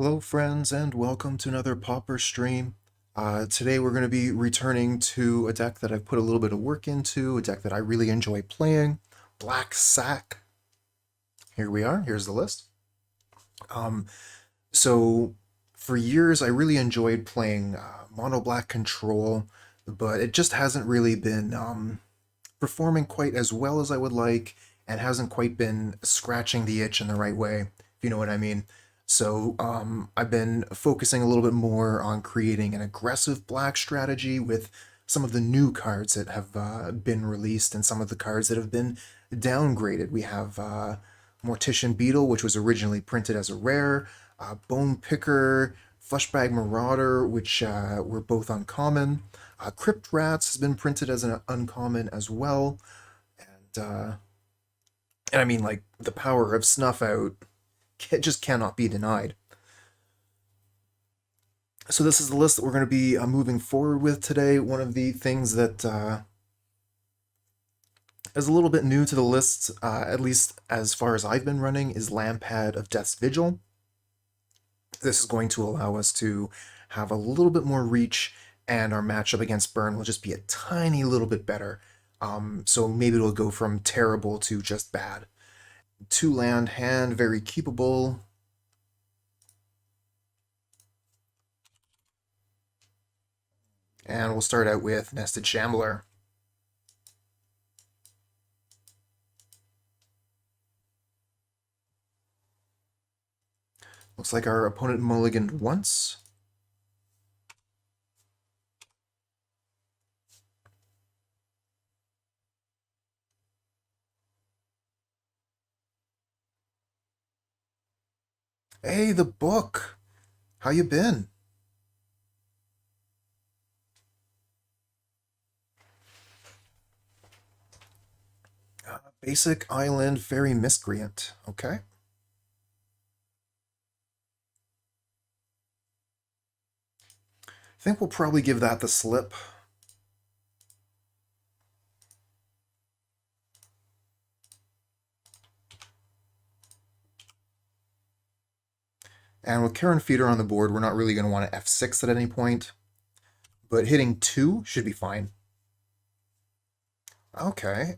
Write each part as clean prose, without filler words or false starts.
Hello friends and welcome to another Pauper stream. Today we're going to be returning to a deck that I've put a little bit of work into, a deck that I really enjoy playing, Black Sack. Here we are, here's the list. So for years I really enjoyed playing Mono Black Control, but it just hasn't really been performing quite as well as I would like and hasn't quite been scratching the itch in the right way, if you know what I mean. So I've been focusing a little bit more on creating an aggressive black strategy with some of the new cards that have been released and some of the cards that have been downgraded. We have Mortician Beetle, which was originally printed as a rare, Bone Picker, Fleshbag Marauder, which were both uncommon. Crypt Rats has been printed as an uncommon as well. And I mean, like, the power of Snuff Out just cannot be denied. So this is the list that we're going to be moving forward with today. One of the things that is a little bit new to the list, at least as far as I've been running, is Lampad of Death's Vigil. This is going to allow us to have a little bit more reach, and our matchup against Burn will just be a tiny little bit better. So maybe it'll go from terrible to just bad. 2-land hand, very keepable. And we'll start out with Nested Shambler. Looks like our opponent mulliganed once. Hey, the book! How you been? Basic Island Fairy Miscreant. Okay. I think we'll probably give that the slip. And with Carrion Feeder on the board, we're not really going to want to F6 at any point. But hitting 2 should be fine. Okay,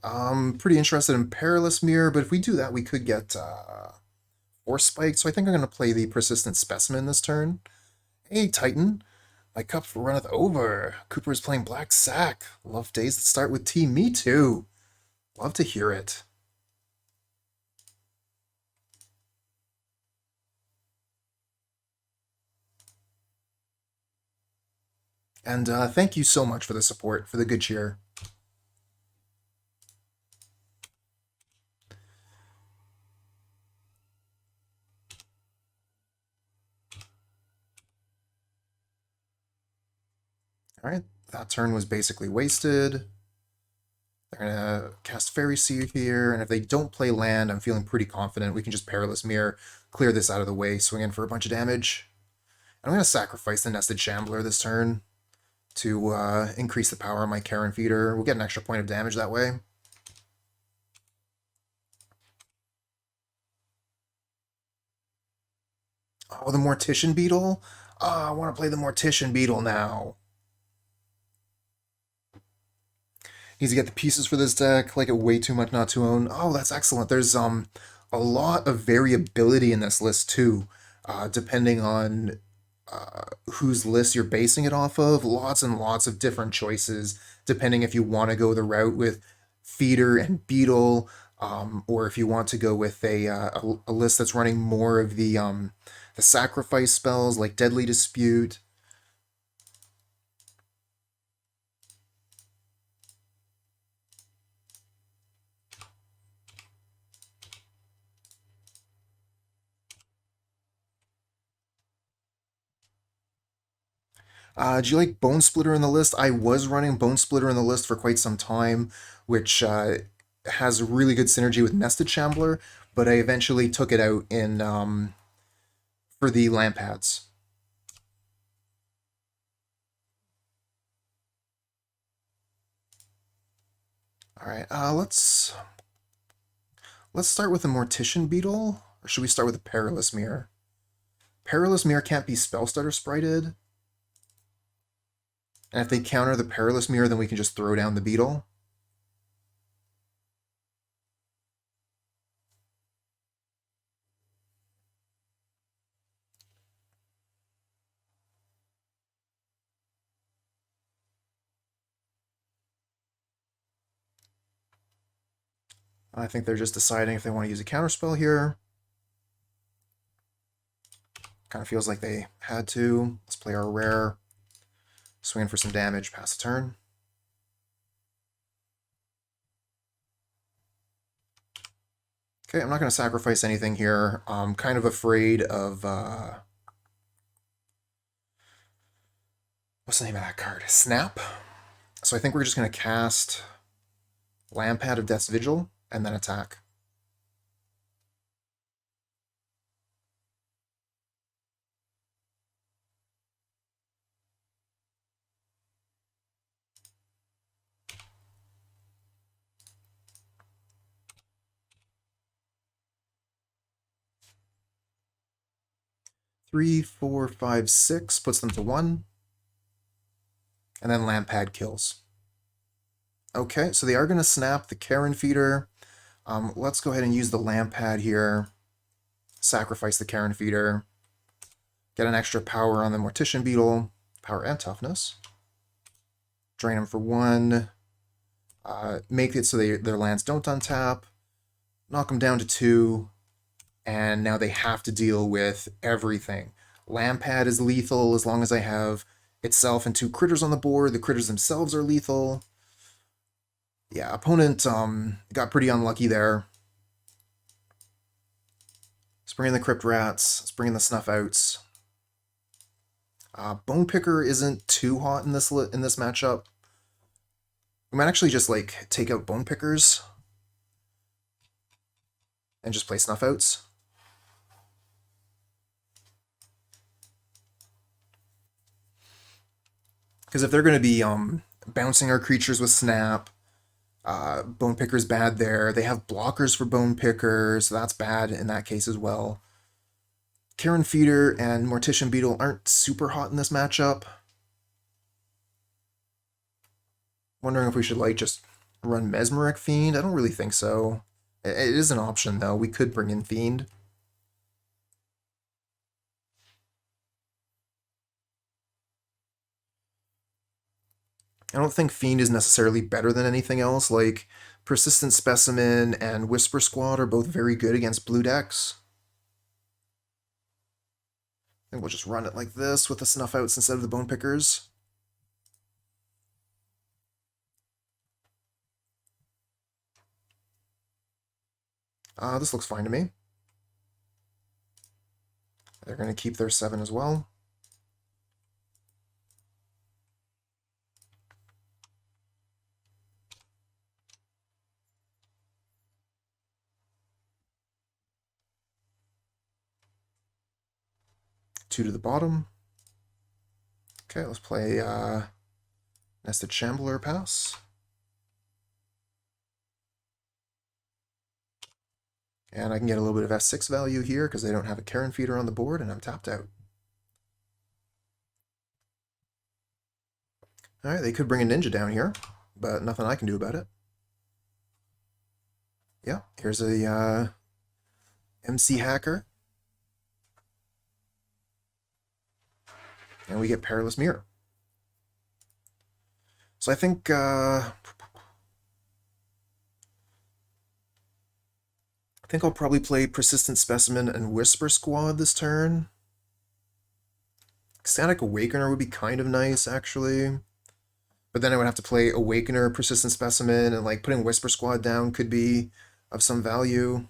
pretty interested in Perilous Myr, but if we do that, we could get 4 spikes. So I think I'm going to play the Persistent Specimen this turn. Hey, Titan. My cup runneth over. Cooper's playing Black Sack. Love days that start with T. Me too. Love to hear it. And thank you so much for the support, for the good cheer. Alright, that turn was basically wasted. They're going to cast Fairy Seed here, and if they don't play land, I'm feeling pretty confident we can just Perilous Myr, clear this out of the way, swing in for a bunch of damage. And I'm going to sacrifice the Nested Shambler this turn to increase the power of my Carrion Feeder. We'll get an extra point of damage that way. Oh, the Mortician Beetle? Oh, I want to play the Mortician Beetle now. Needs to get the pieces for this deck, like it way too much not to own. Oh, that's excellent. There's a lot of variability in this list too, depending on whose list you're basing it off of. Lots and lots of different choices, depending if you want to go the route with Feeder and Beetle, or if you want to go with a list that's running more of the sacrifice spells like Deadly Dispute. Do you like Bone Splitter in the list? I was running Bone Splitter in the list for quite some time, which has really good synergy with Nested Shambler, but I eventually took it out in for the Lampads. All right, let's start with the Mortician Beetle, or should we start with the Perilous Myr? Perilous Myr can't be Spellstutter sprited. And if they counter the Perilous Myr, then we can just throw down the Beetle. I think they're just deciding if they want to use a counterspell here. Kind of feels like they had to. Let's play our rare. Swing for some damage, pass the turn. Okay, I'm not going to sacrifice anything here. I'm kind of afraid of... what's the name of that card? Snap. So I think we're just going to cast Lampad of Death's Vigil and then attack. Three, four, five, six puts them to 1. And then Lampad kills. Okay, so they are going to snap the Carrion Feeder. Let's go ahead and use the Lampad here. Sacrifice the Carrion Feeder. Get an extra power on the Mortician Beetle. Power and toughness. Drain them for 1. Make it so their lands don't untap. Knock them down to 2. And now they have to deal with everything. Lampad is lethal as long as I have itself and 2 critters on the board. The critters themselves are lethal. Yeah, opponent got pretty unlucky there. Let's bring in the Crypt Rats. Let's bring in the Snuff Outs. Bone Picker isn't too hot in this matchup. We might actually just like take out Bone Pickers and just play Snuff Outs. Because if they're going to be bouncing our creatures with Snap, Bone Picker's bad there. They have blockers for Bone Picker, so that's bad in that case as well. Carrion Feeder and Mortician Beetle aren't super hot in this matchup. Wondering if we should like just run Mesmeric Fiend. I don't really think so. It is an option though. We could bring in Fiend. I don't think Fiend is necessarily better than anything else. Like, Persistent Specimen and Whisper Squad are both very good against blue decks. I think we'll just run it like this with the Snuff Outs instead of the Bone Pickers. This looks fine to me. They're going to keep their 7 as well. Two to the bottom. Okay, let's play Nested Shambler pass. And I can get a little bit of F6 value here because they don't have a Carrion Feeder on the board and I'm tapped out. Alright, they could bring a Ninja down here, but nothing I can do about it. Yeah, here's a MC Hacker. And we get Perilous Myr. So I think I'll probably play Persistent Specimen and Whisper Squad this turn. Ecstatic Awakener would be kind of nice, actually. But then I would have to play Awakener, Persistent Specimen, and like putting Whisper Squad down could be of some value.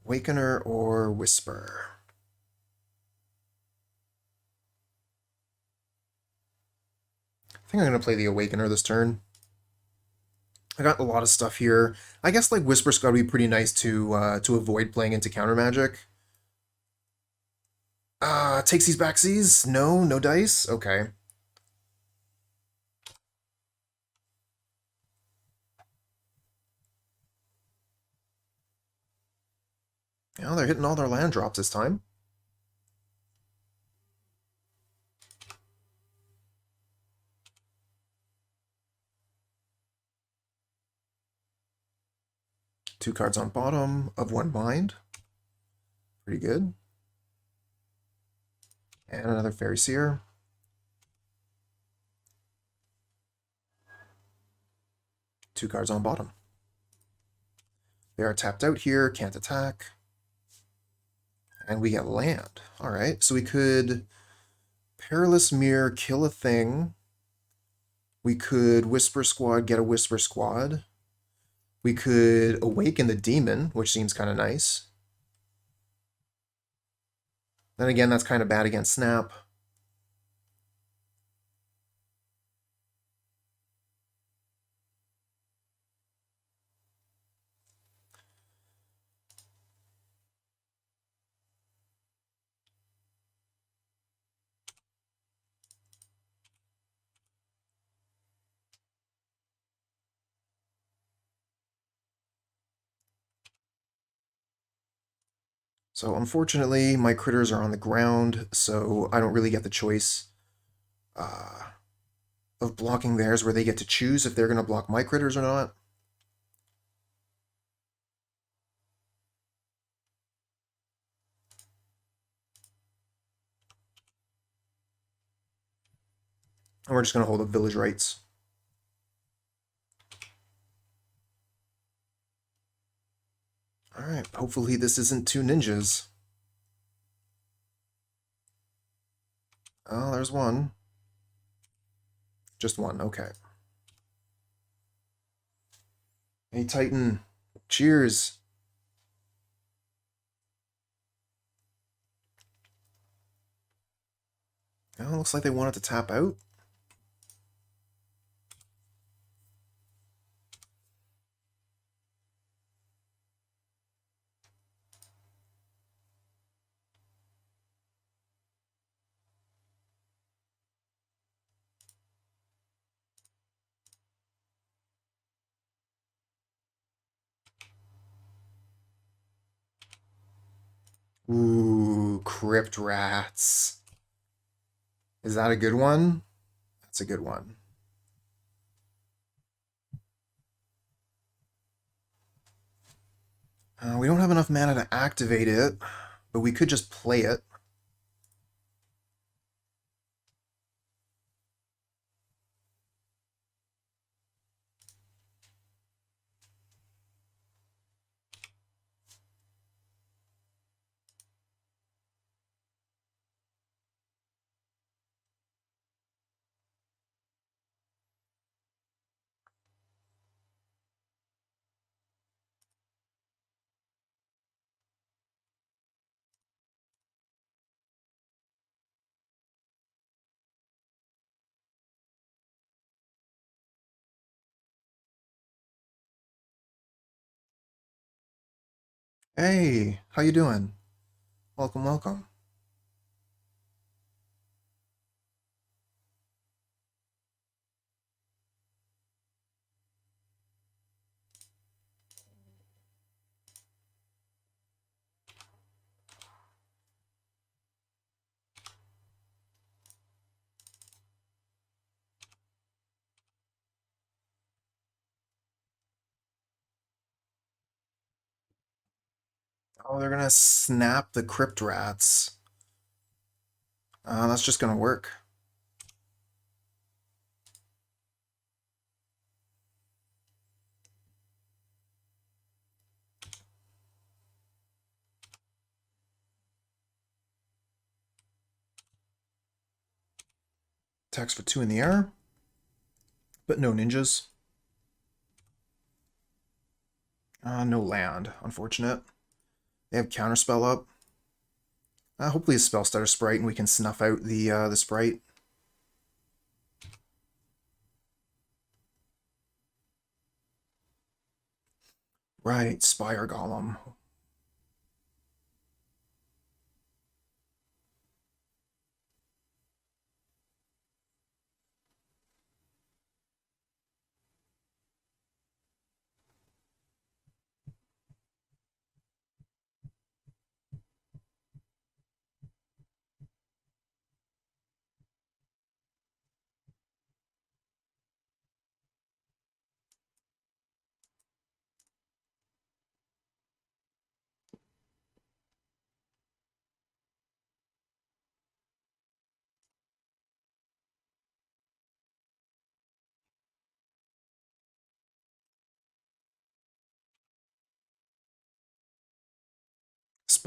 Awakener or Whisper? I think I'm going to play the Awakener this turn. I got a lot of stuff here. I guess like Whisper Squad would be pretty nice to avoid playing into counter magic. Takes these backsies? No dice? Okay. Oh, they're hitting all their land drops this time. Two cards on bottom of one bind. Pretty good. And another Faeries here. Two cards on bottom. They are tapped out here, can't attack. And we get land. Alright, so we could Perilous Myr, kill a thing. We could Whisper Squad, get a Whisper Squad. We could Awaken the Demon, which seems kind of nice. Then again, that's kind of bad against Snap. So unfortunately, my critters are on the ground, so I don't really get the choice of blocking theirs, where they get to choose if they're going to block my critters or not. And we're just going to hold up Village Rites. Alright, hopefully this isn't two ninjas. Oh, there's one. Just one, okay. Hey, Titan. Cheers. Oh, looks like they wanted to tap out. Ooh, Crypt Rats. Is that a good one? That's a good one. We don't have enough mana to activate it, but we could just play it. Hey, how you doing? Welcome, welcome. Oh, they're gonna snap the Crypt Rats. That's just gonna work. Attacks for 2 in the air, but no ninjas. No land, unfortunate. They have Counterspell up. Hopefully a Spell Stutter Sprite and we can snuff out the Sprite. Right, Spire Golem.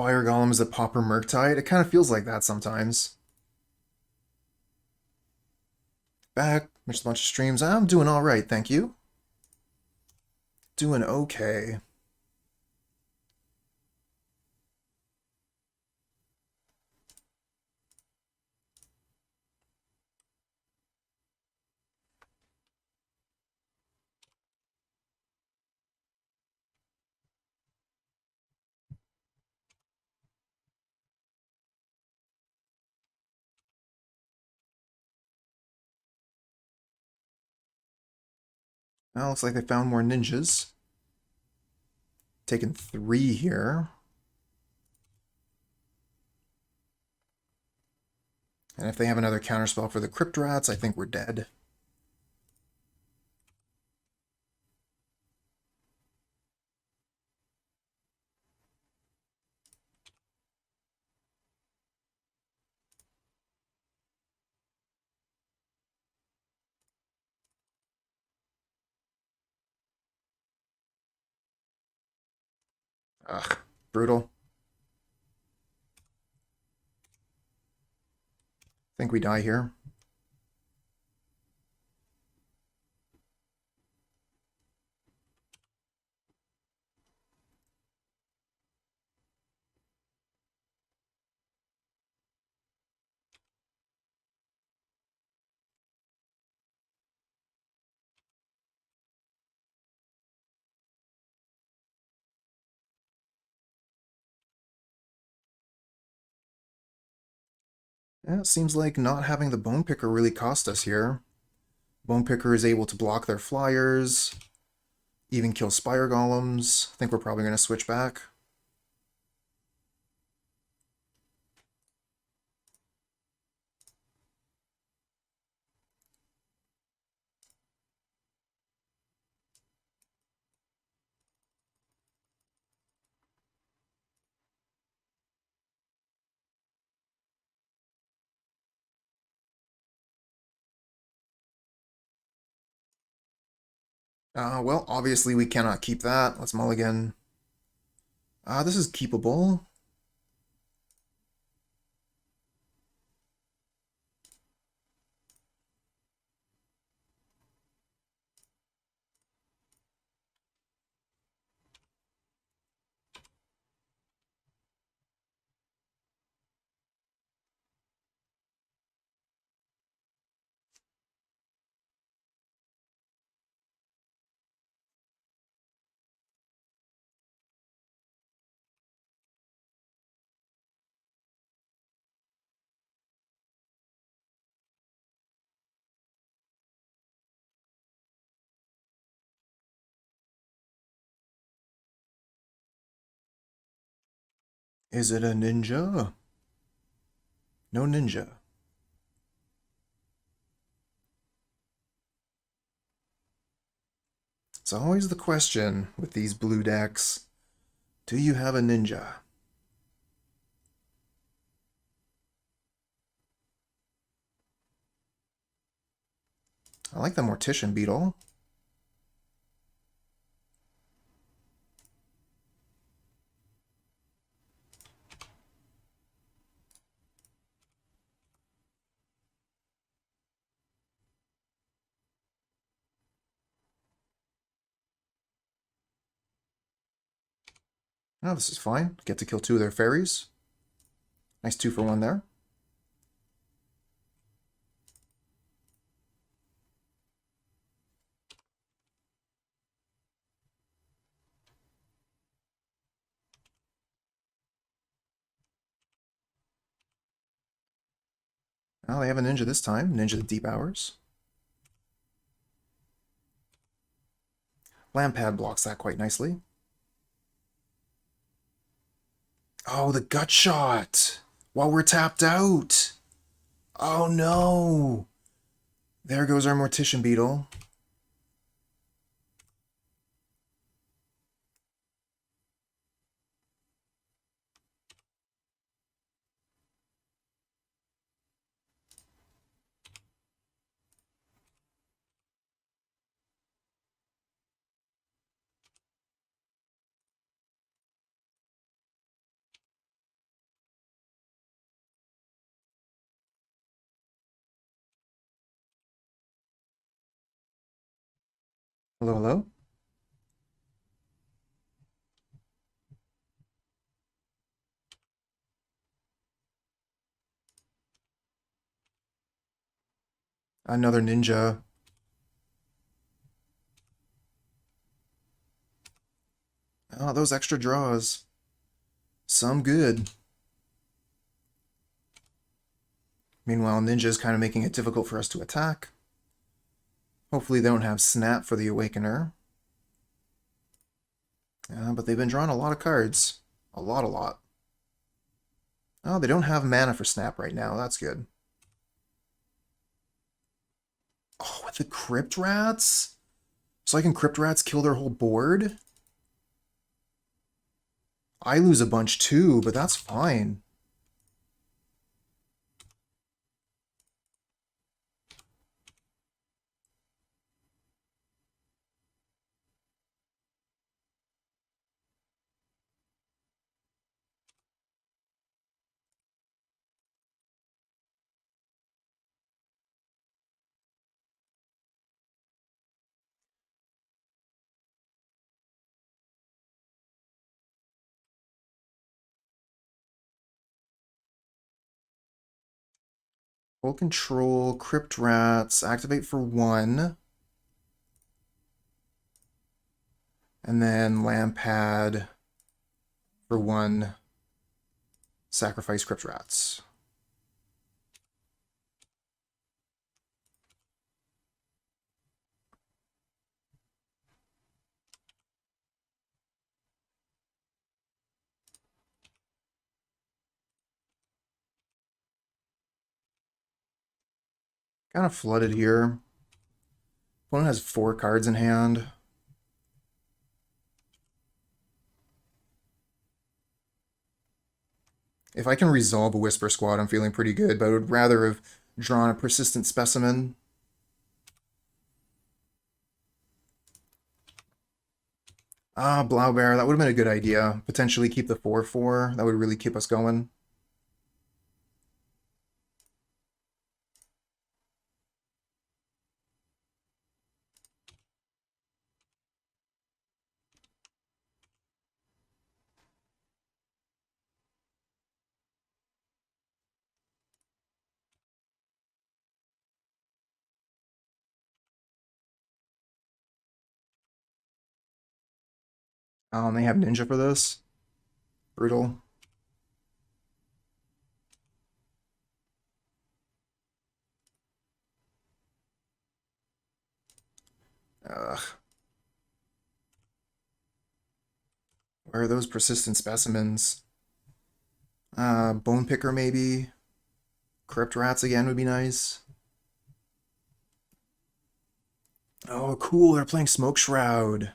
Spire Golem is a Pauper Murktide. It kind of feels like that sometimes. Back, missed a bunch of streams. I'm doing all right, thank you. Doing okay. Well, looks like they found more ninjas. Taking 3 here. And if they have another counterspell for the Crypt Rats, I think we're dead. Ugh, brutal. Think we die here. Yeah, it seems like not having the Bone Picker really cost us here. Bone Picker is able to block their flyers, even kill Spire Golems. I think we're probably going to switch back. Well, obviously we cannot keep that. Let's mulligan. This is keepable. Is it a ninja? No ninja. It's always the question with these blue decks. Do you have a ninja? I like the Mortician Beetle. Oh, this is fine. Get to kill 2 of their Faeries. Nice 2 for 1 there. Oh, they have a ninja this time. Ninja the Deep Hours. Lampad blocks that quite nicely. Oh, the gut shot! While we're tapped out! Oh no! There goes our Mortician Beetle. Hello, hello? Another ninja. Oh, those extra draws. Some good. Meanwhile, ninja is kind of making it difficult for us to attack. Hopefully they don't have snap for the Awakener. But they've been drawing a lot of cards. A lot. Oh, they don't have mana for snap right now. That's good. Oh, with the Crypt Rats? So I can Crypt Rats kill their whole board? I lose a bunch too, but that's fine. Full control, Crypt Rats, activate for 1. And then Lampad for 1. Sacrifice Crypt Rats. Kind of flooded here. Opponent has 4 cards in hand. If I can resolve a Whisper Squad, I'm feeling pretty good, but I would rather have drawn a Persistent Specimen. Ah, Blaubear, that would have been a good idea. Potentially keep the 4/4. That would really keep us going. They have Ninja for this. Brutal. Ugh. Where are those Persistent Specimens? Bone Picker, maybe? Crypt Rats again would be nice. Oh, cool, they're playing Smoke Shroud.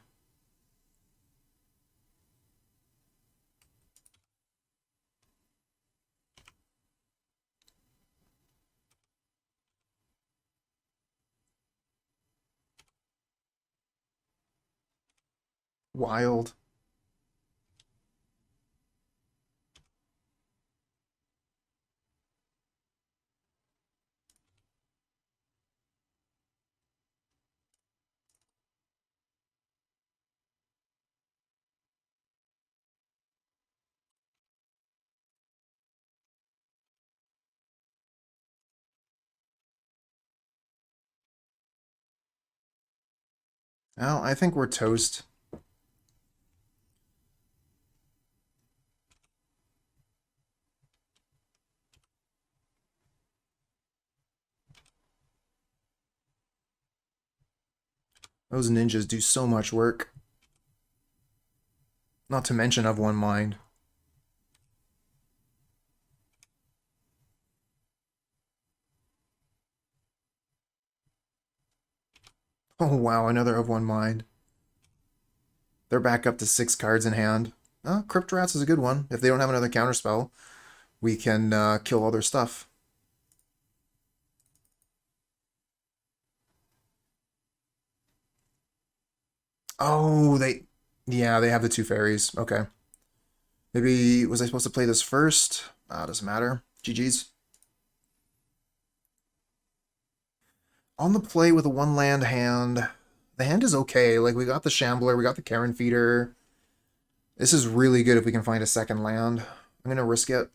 Wild. Well, I think we're toast. Those ninjas do so much work. Not to mention of one mind. Oh wow, another of one mind. They're back up to 6 cards in hand. Crypt Rats is a good one. If they don't have another counterspell, we can kill other stuff. Oh, yeah, they have the 2 fairies. Okay. Maybe, was I supposed to play this first? Doesn't matter. GG's. On the play with a 1 land hand, The hand is okay. Like, we got the Shambler, we got the Carrion Feeder. This is really good if we can find a second land. I'm gonna risk it.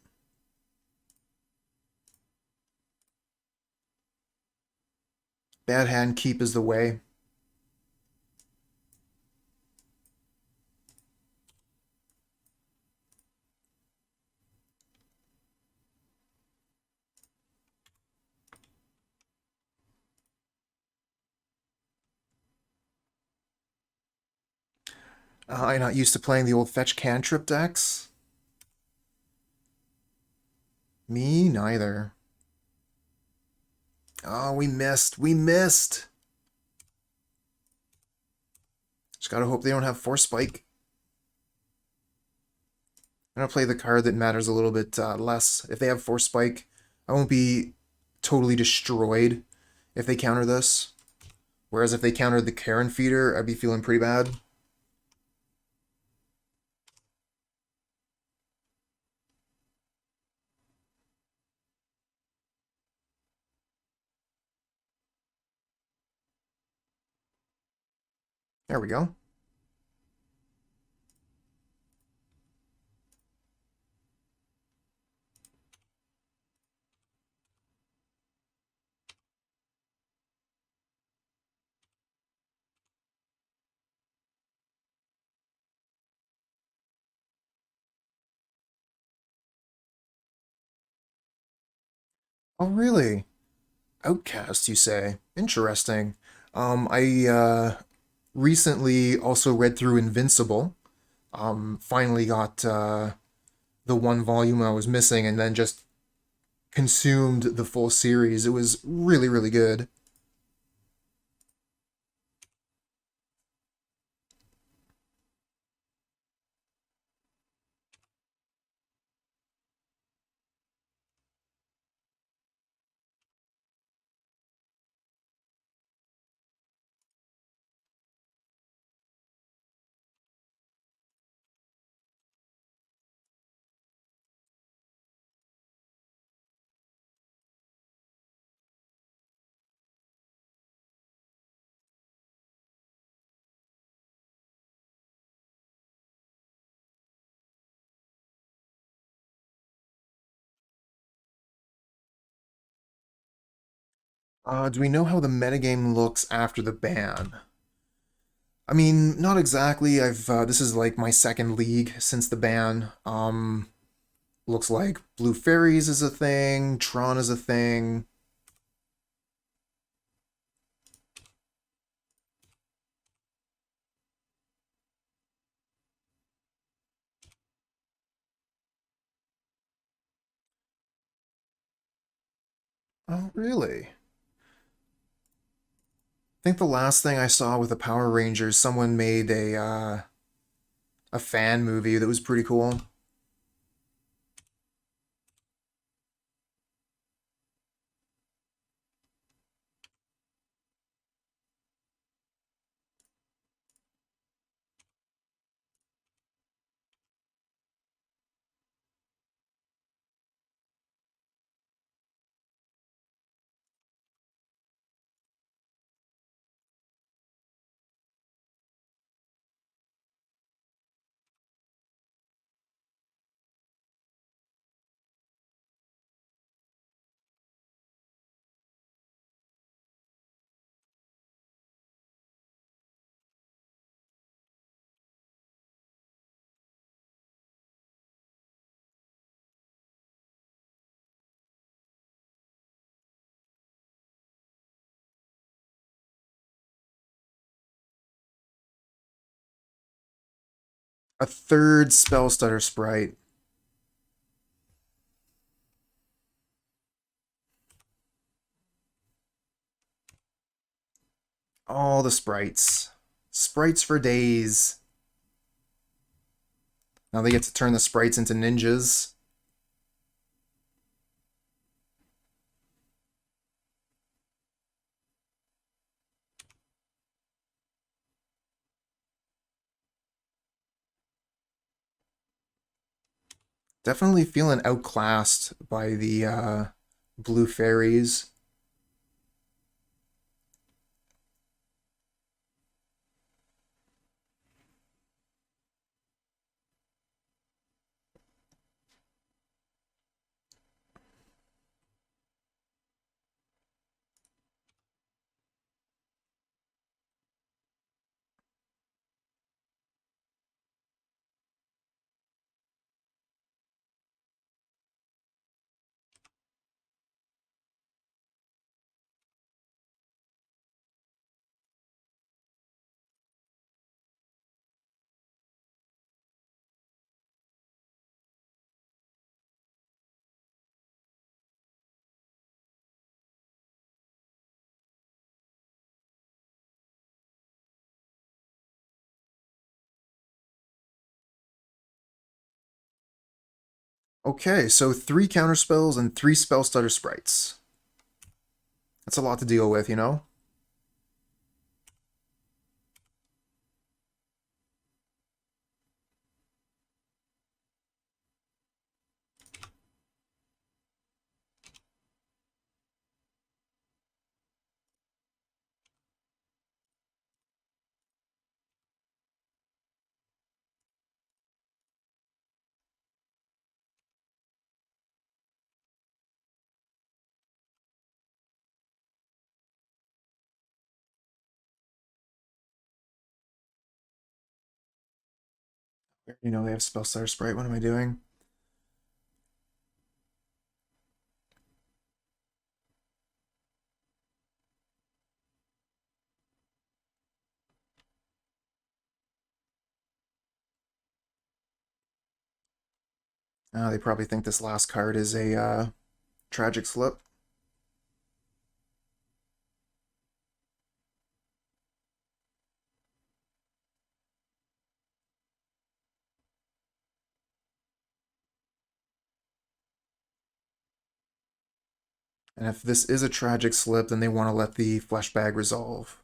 Bad hand keep is the way. I'm not used to playing the old fetch cantrip decks. Me neither. Oh, we missed. We missed. Just gotta hope they don't have Force Spike. I'm gonna play the card that matters a little bit less. If they have Force Spike, I won't be totally destroyed if they counter this. Whereas if they countered the Carrion Feeder, I'd be feeling pretty bad. There we go. Oh, really? Outcast, you say? Interesting. I recently also read through Invincible. Finally got the one volume I was missing and then just consumed the full series. It was really, really good. Do we know how the metagame looks after the ban? I mean, not exactly. This is like my second league since the ban. Looks like Blue Fairies is a thing, Tron is a thing. Oh, really? I think the last thing I saw with the Power Rangers, someone made a fan movie that was pretty cool. A third Spell Stutter sprite. All the sprites. Sprites for days. Now they get to turn the sprites into ninjas. Definitely feeling outclassed by the Blue Fairies. Okay, so 3 counterspells and 3 spell stutter sprites. That's a lot to deal with, you know? You know, they have spell stutter sprite. What am I doing? They probably think this last card is a tragic slip. And if this is a tragic slip, then they want to let the Fleshbag resolve.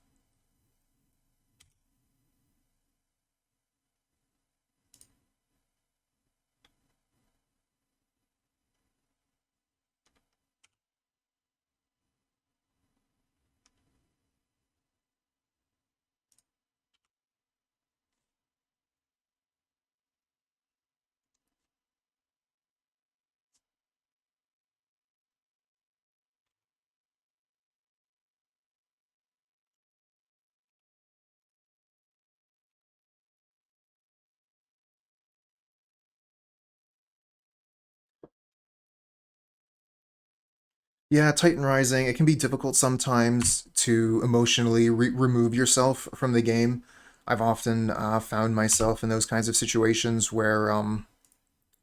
Yeah, Titan Rising, it can be difficult sometimes to emotionally remove yourself from the game. I've often found myself in those kinds of situations where I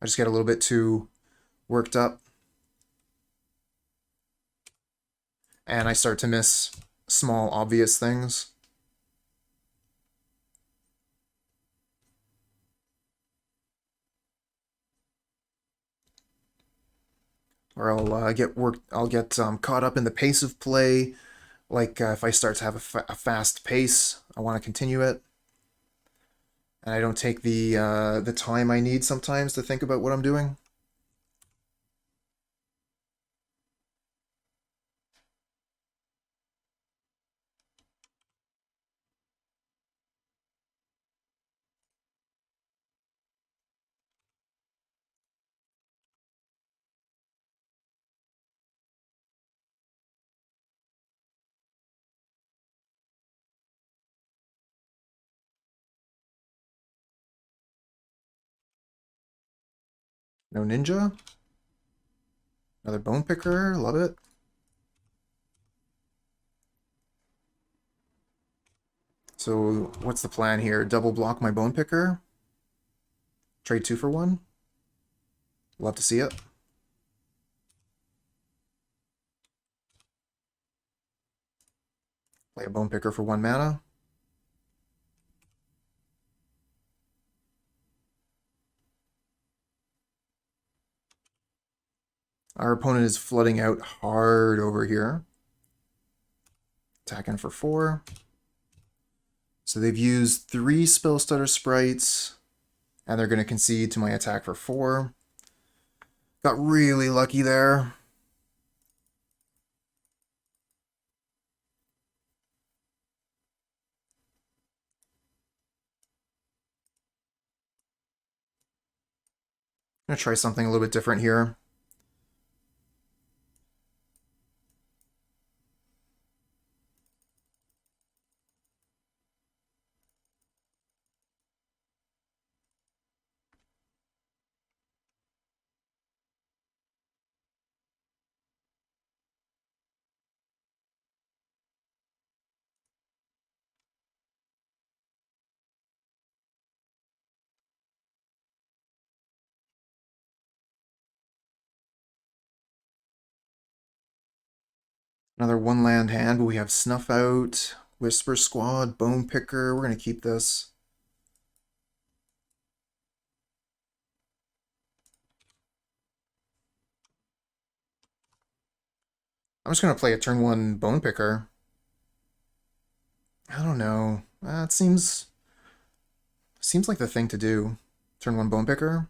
just get a little bit too worked up and I start to miss small, obvious things. Or I'll get caught up in the pace of play. Like if I start to have a fast pace, I want to continue it, and I don't take the time I need sometimes to think about what I'm doing. No ninja, another bone picker, love it. So what's the plan here? Double block my bone picker, trade 2 for 1. Love to see it. Play a bone picker for 1 mana. Our opponent is flooding out hard over here. Attacking for 4. So they've used 3 spell stutter sprites, and they're going to concede to my attack for 4. Got really lucky there. I'm going to try something a little bit different here. Another 1 land hand, but we have Snuff Out, Whisper Squad, Bone Picker. We're going to keep this. I'm just gonna play a turn 1 Bone Picker. I don't know. It seems like the thing to do. Turn 1 Bone Picker.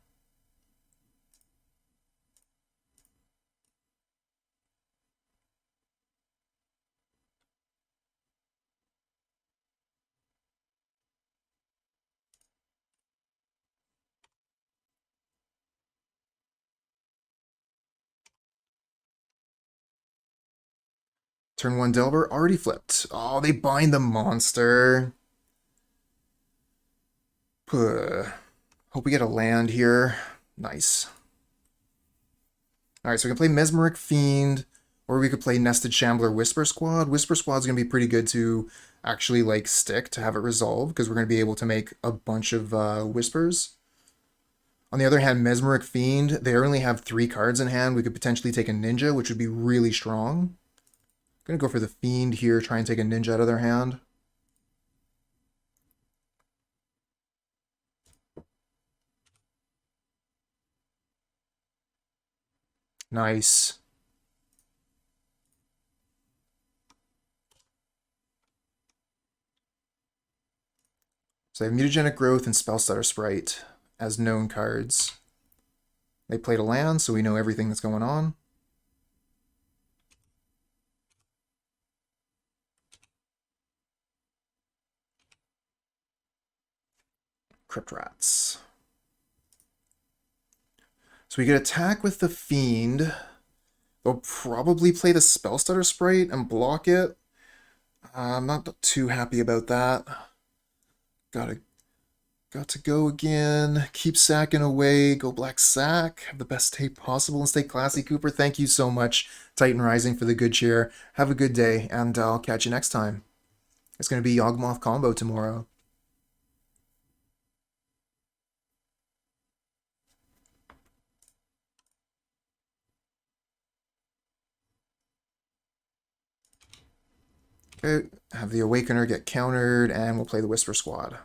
Turn 1 Delver already flipped. Oh, they bind the monster. Puh. Hope we get a land here. Nice. Alright, so we can play Mesmeric Fiend, or we could play Nested Shambler Whisper Squad. Whisper Squad's going to be pretty good to actually, like, stick to have it resolve, because we're going to be able to make a bunch of Whispers. On the other hand, Mesmeric Fiend, they only have 3 cards in hand. We could potentially take a Ninja, which would be really strong. Gonna go for the Fiend here, try and take a Ninja out of their hand. Nice. So they have Mutagenic Growth and Spellstutter Sprite as known cards. They played a land, so we know everything that's going on. Crypt Rats. So we get attack with the Fiend. They'll probably play the Spellstutter Sprite and block it. I'm not too happy about that. Got to go again. Keep sacking away. Go Black Sack. Have the best tape possible and stay classy, Cooper. Thank you so much, Titan Rising, for the good cheer. Have a good day, and I'll catch you next time. It's going to be Yawgmoth combo tomorrow. Okay, have the Awakener get countered, and we'll play the Whisper Squad.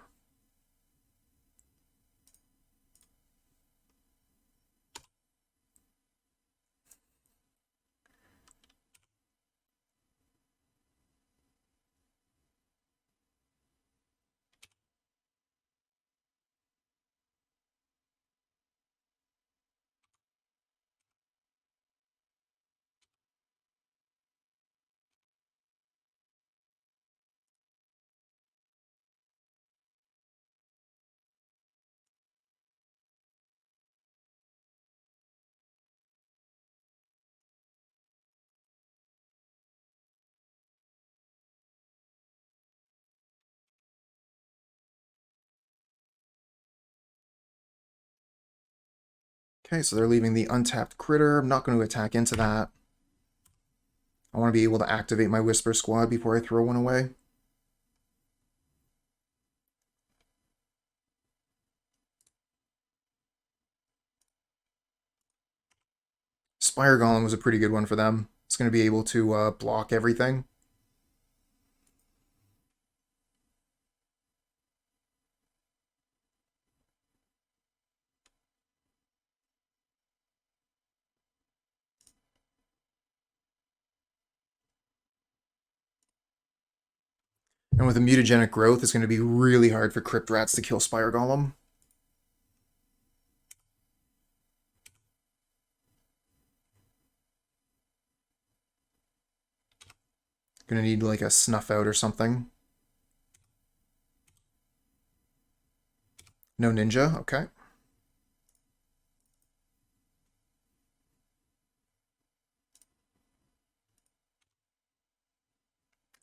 Okay, so they're leaving the untapped critter. I'm not going to attack into that. I want to be able to activate my Whisper Squad before I throw one away. Spire Golem was a pretty good one for them. It's going to be able to block everything. And with a mutagenic growth, it's going to be really hard for Crypt Rats to kill Spire Golem. Gonna need like a Snuff Out or something. No Ninja, okay.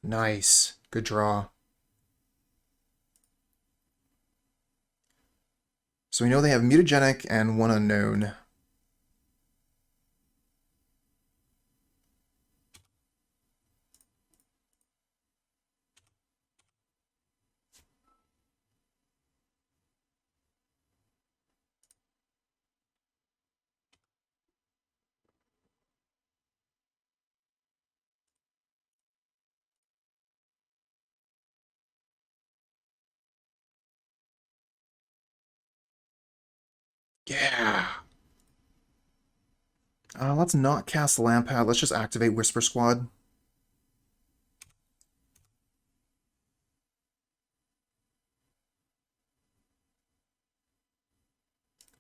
Nice, good draw. So we know they have mutagenic and one unknown. Yeah. Let's not cast Lampad. Let's just activate Whisper Squad.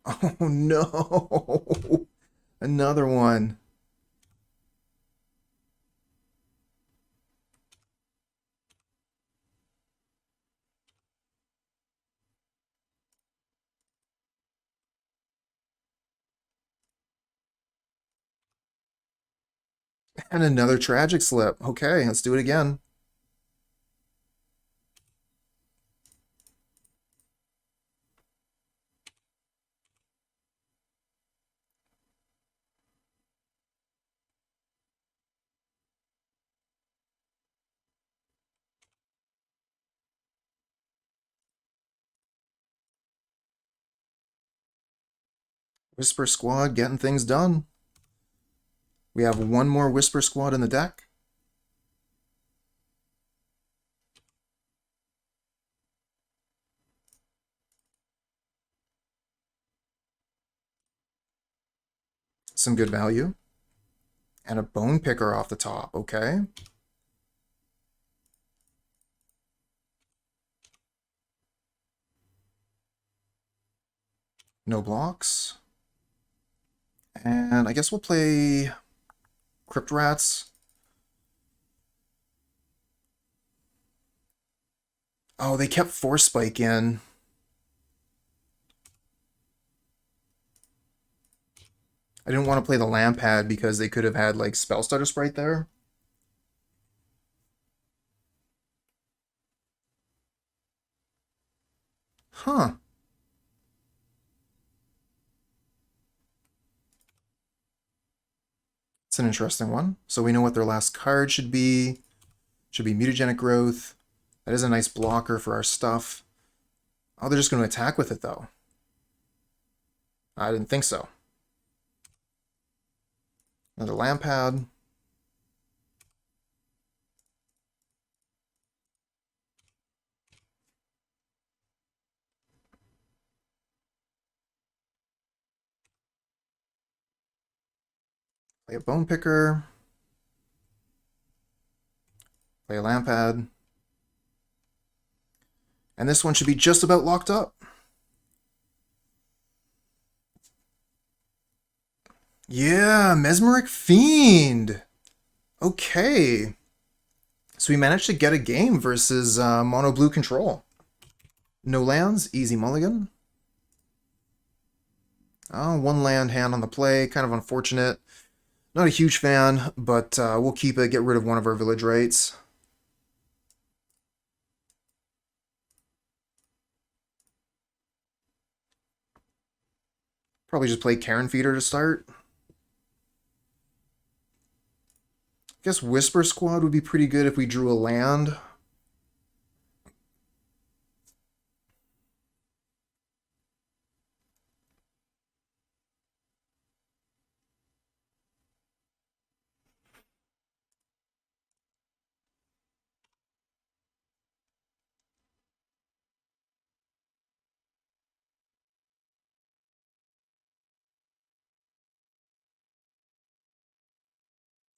Oh no! Another one. And another Tragic Slip. Okay, let's do it again. Whisper Squad getting things done. We have one more Whisper Squad in the deck. Some good value. And a Bone Picker off the top, okay. No blocks. And I guess we'll play Crypt Rats. Oh, they kept Force Spike in. I didn't want to play the Lampad because they could have had like Spellstutter Sprite there. Huh. It's an interesting one. So we know what their last card should be. Should be Mutagenic Growth. That is a nice blocker for our stuff. Oh, they're just going to attack with it, though. I didn't think so. Another Lampad. Play a Bone Picker. Play a Lampad. And this one should be just about locked up. Yeah, Mesmeric Fiend. Okay. So we managed to get a game versus Mono Blue Control. No lands, easy mulligan. Oh, one land hand on the play, kind of unfortunate. Not a huge fan, but we'll keep it, get rid of one of our Village Rites. Probably just play Carrion Feeder to start. I guess Whisper Squad would be pretty good if we drew a land.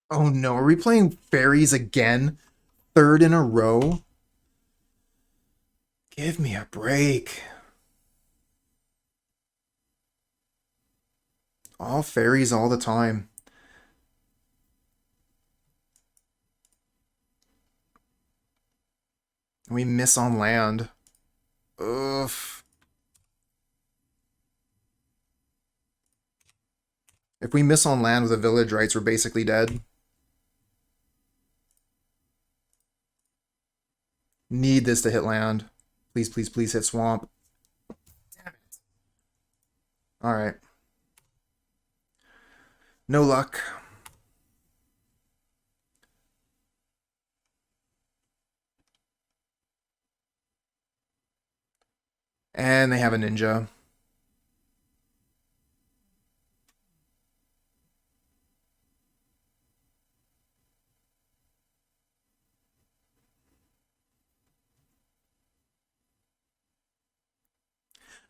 Oh no, are we playing Faeries again? Third in a row? Give me a break. All Faeries all the time. We miss on land. Ugh. If we miss on land with a Village Rites, we're basically dead. Need this to hit land. Please, please, please hit swamp. Damn it. Alright. No luck. And they have a ninja.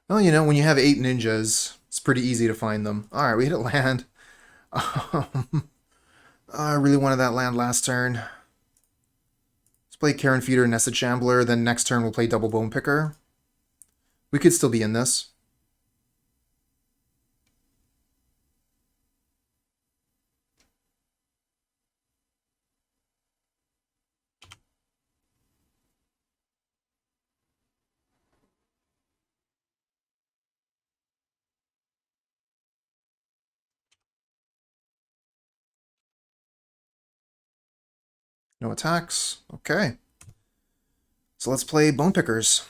Well, you know, when you have 8 ninjas, it's pretty easy to find them. Alright, we hit a land. I really wanted that land last turn. Let's play Carrion Feeder and Nested Shambler, then next turn we'll play Double Bone Picker. We could still be in this. No attacks. Okay. So let's play Bone Pickers.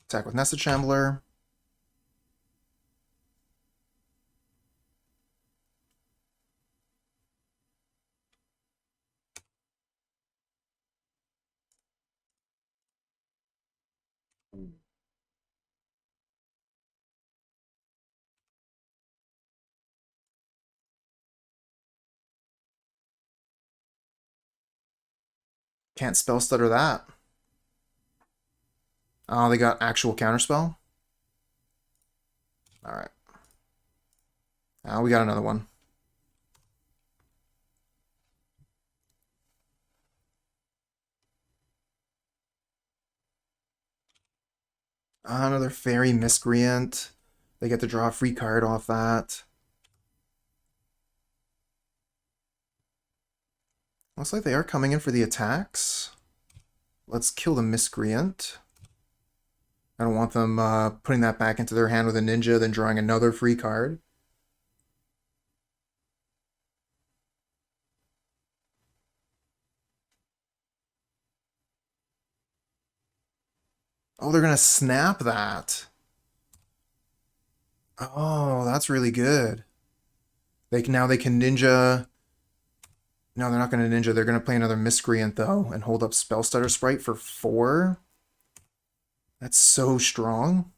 Attack with Nested Shambler. Can't spell stutter that. Oh, they got actual counterspell? Alright. We got another one. Another Fairy Miscreant. They get to draw a free card off that. Looks like they are coming in for the attacks. Let's kill the Miscreant. I don't want them putting that back into their hand with a ninja, then drawing another free card. Oh, they're going to snap that. Oh, that's really good. Now they can ninja. No, they're not going to ninja. They're going to play another Miscreant, though, and hold up Spell Stutter Sprite for 4. That's so strong.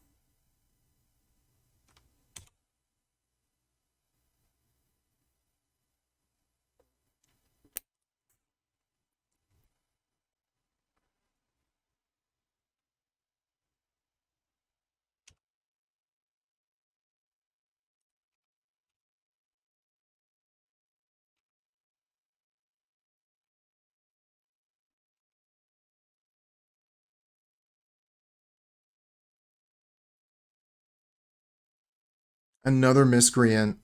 Another Miscreant.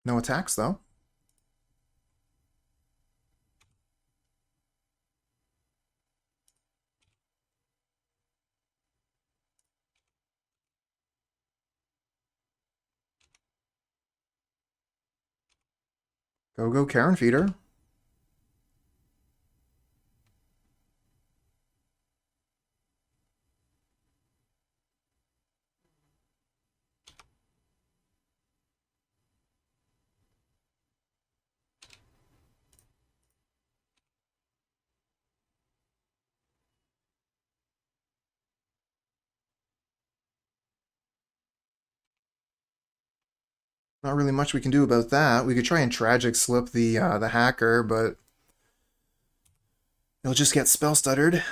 No attacks, though. Go, Carrion Feeder. Not really much we can do about that. We could try and Tragic Slip the hacker, but he'll just get Spell Stuttered.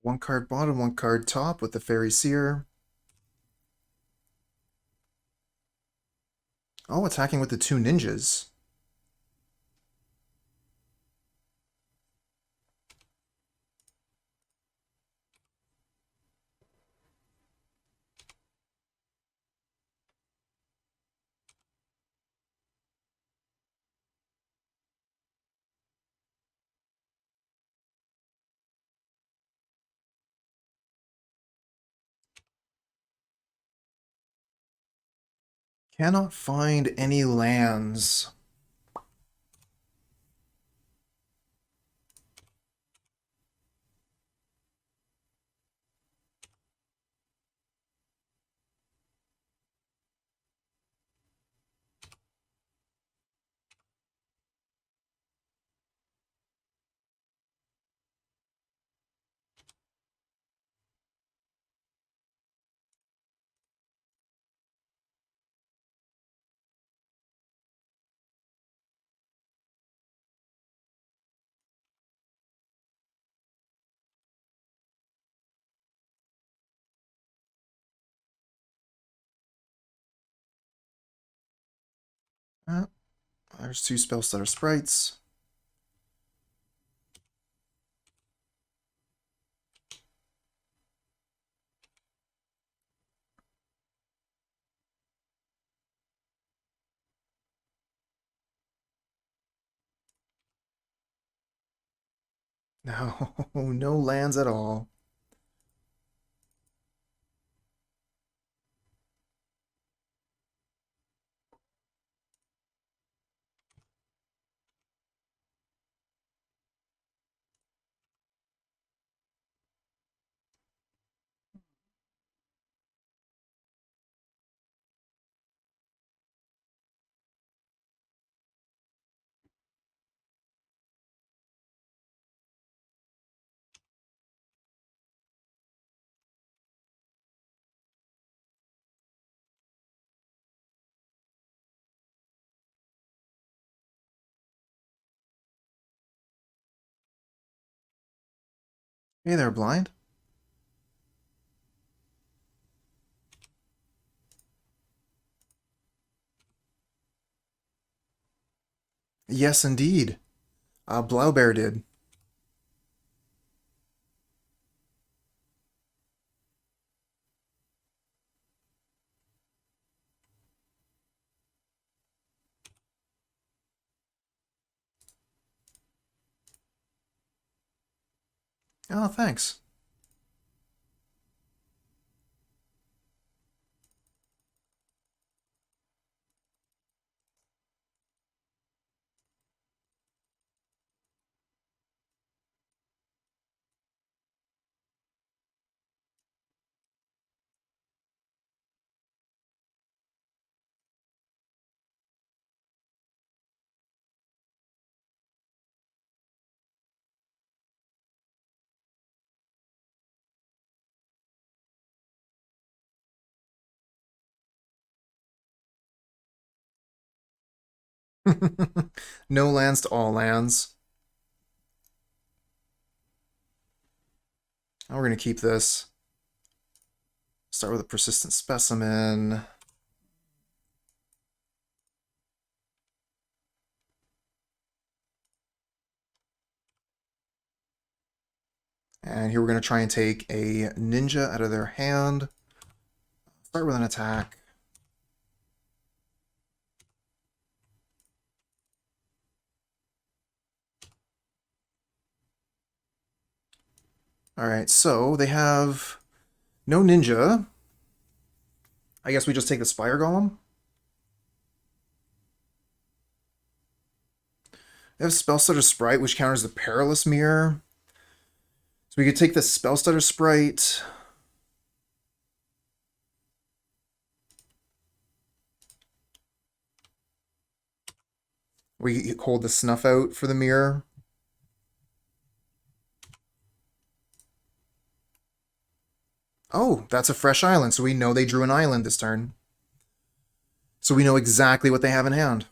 One card bottom, one card top with the Faeries here. Oh, attacking with the two ninjas. Cannot find any lands. There's two spell stutter sprites. No, no lands at all. Hey there, blind. Yes, indeed. Blaubear did. Oh, thanks. No lands to all lands. Oh, we're going to keep this. Start with a Persistent Specimen. And here we're going to try and take a ninja out of their hand. Start with an attack. Alright, so they have no ninja. I guess we just take the Spire Golem. They have Spellstutter Sprite, which counters the Perilous Myr. So we could take the Spellstutter Sprite. We hold the Snuff Out for the Myr. Oh, that's a fresh island, so we know they drew an island this turn. So we know exactly what they have in hand.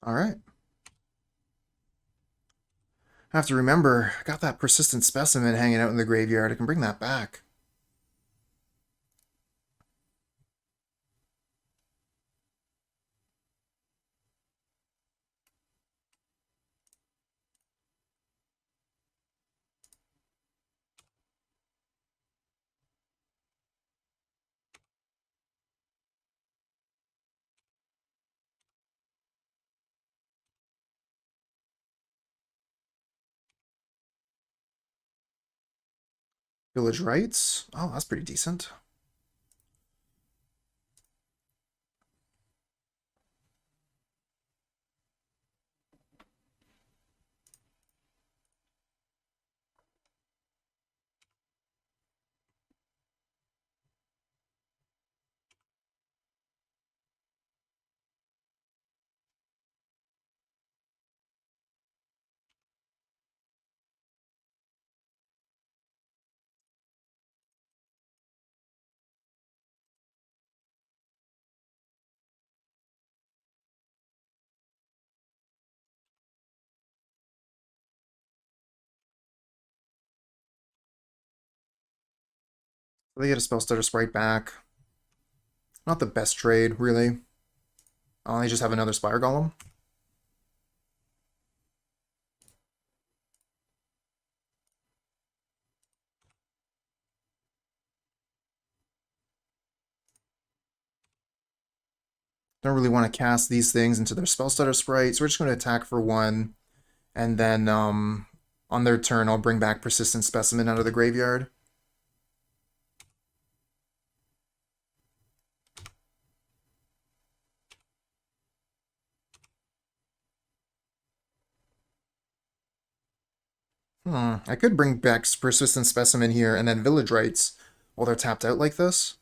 Alright. I have to remember, I got that Persistent Specimen hanging out in the graveyard. I can bring that back. Village Rites. Oh, that's pretty decent. They get a spell stutter sprite back. Not the best trade, really. Oh, they just have another Spire Golem. Don't really want to cast these things into their spell stutter sprite, so we're just going to attack for 1. And then on their turn, I'll bring back Persistent Specimen out of the graveyard. I could bring back Persistent Specimen here and then Village Rites while they're tapped out like this.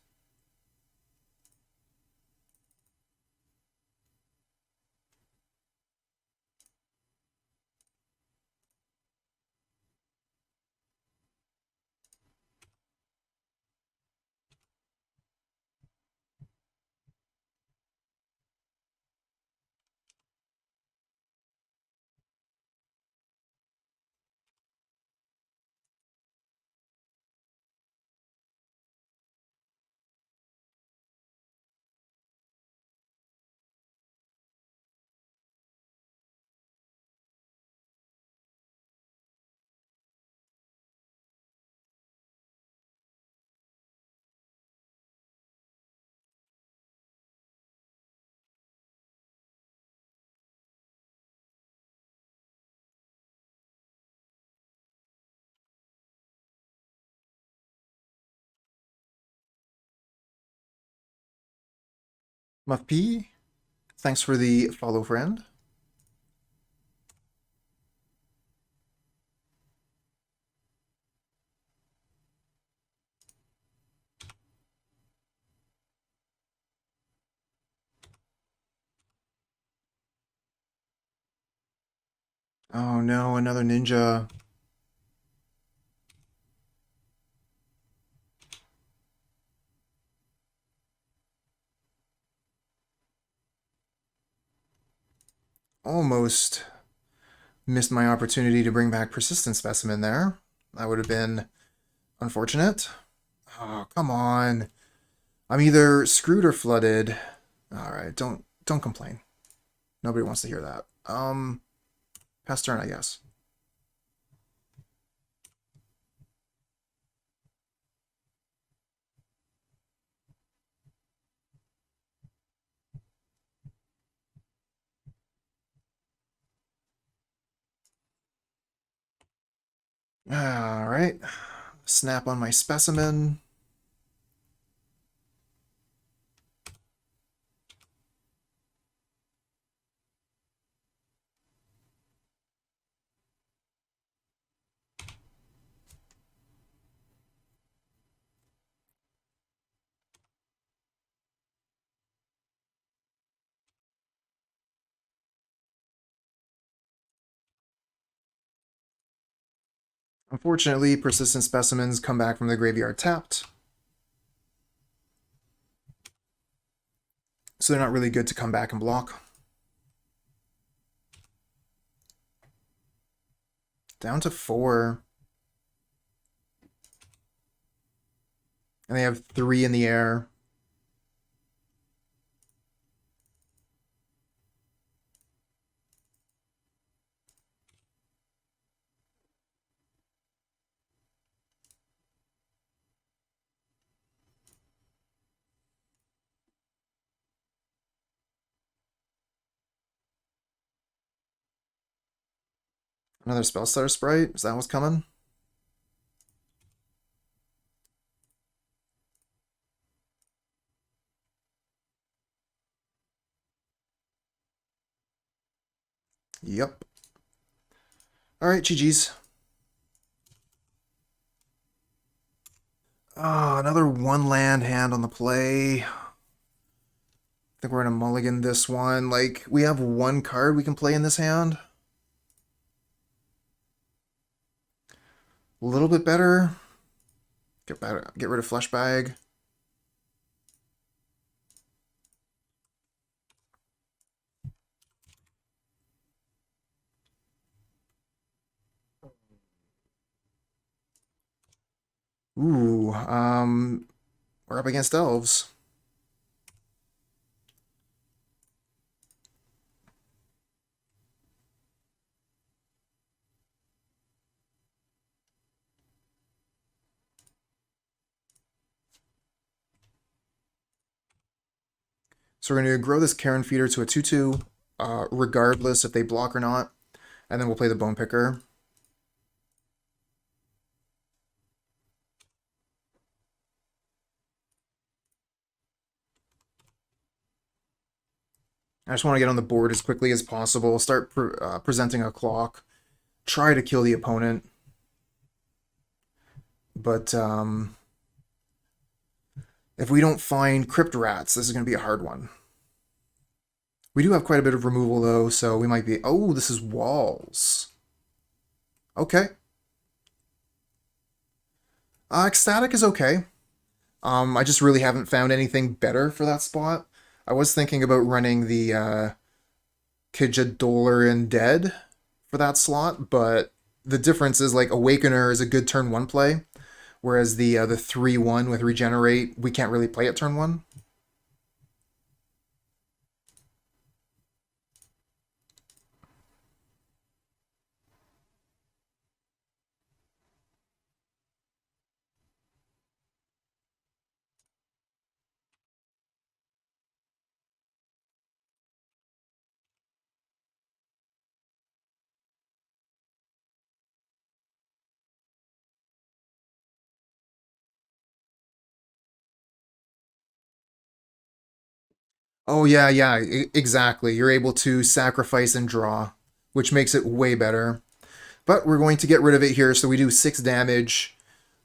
Muff P, thanks for the follow, friend. Oh no, another ninja. Almost missed my opportunity to bring back Persistent Specimen there. That would have been unfortunate. Oh, come on. I'm either screwed or flooded. Alright, don't complain. Nobody wants to hear that. Pass turn, I guess. Alright. Snap on my specimen. Unfortunately, Persistent Specimens come back from the graveyard tapped. So they're not really good to come back and block. Down to 4. And they have 3 in the air. Another Spellstutter Sprite? Is that what's coming? Yep. Alright, GG's. Oh, another 1-land hand on the play. I think we're gonna mulligan this one. Like, we have 1 card we can play in this hand. A little bit better. Get rid of Fleshbag. Ooh, we're up against elves. So we're going to grow this Carrion Feeder to a 2/2, regardless if they block or not. And then we'll play the Bone Picker. I just want to get on the board as quickly as possible, start presenting a clock, try to kill the opponent. But if we don't find Crypt Rats, this is going to be a hard one. We do have quite a bit of removal, though, so we might be... Oh, this is walls. Okay. Ecstatic is okay. I just really haven't found anything better for that spot. I was thinking about running the Kijadolarin Dead for that slot, but the difference is, like, Awakener is a good turn 1 play, whereas the 3/1 with Regenerate, we can't really play at turn 1. Oh, yeah, yeah, exactly. You're able to sacrifice and draw, which makes it way better. But we're going to get rid of it here, so we do 6 damage.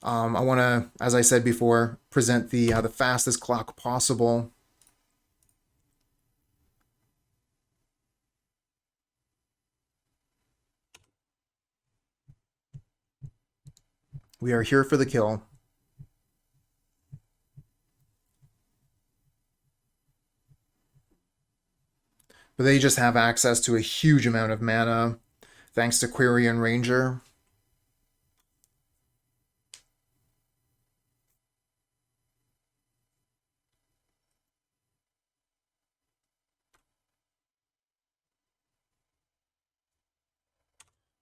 I want to, as I said before, present the fastest clock possible. We are here for the kill. But they just have access to a huge amount of mana, thanks to Quirion Ranger.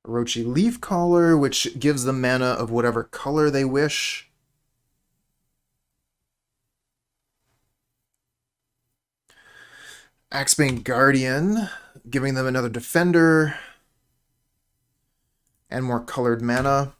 Orochi Leafcaller, which gives them mana of whatever color they wish. Axebane Guardian, giving them another defender and more colored mana.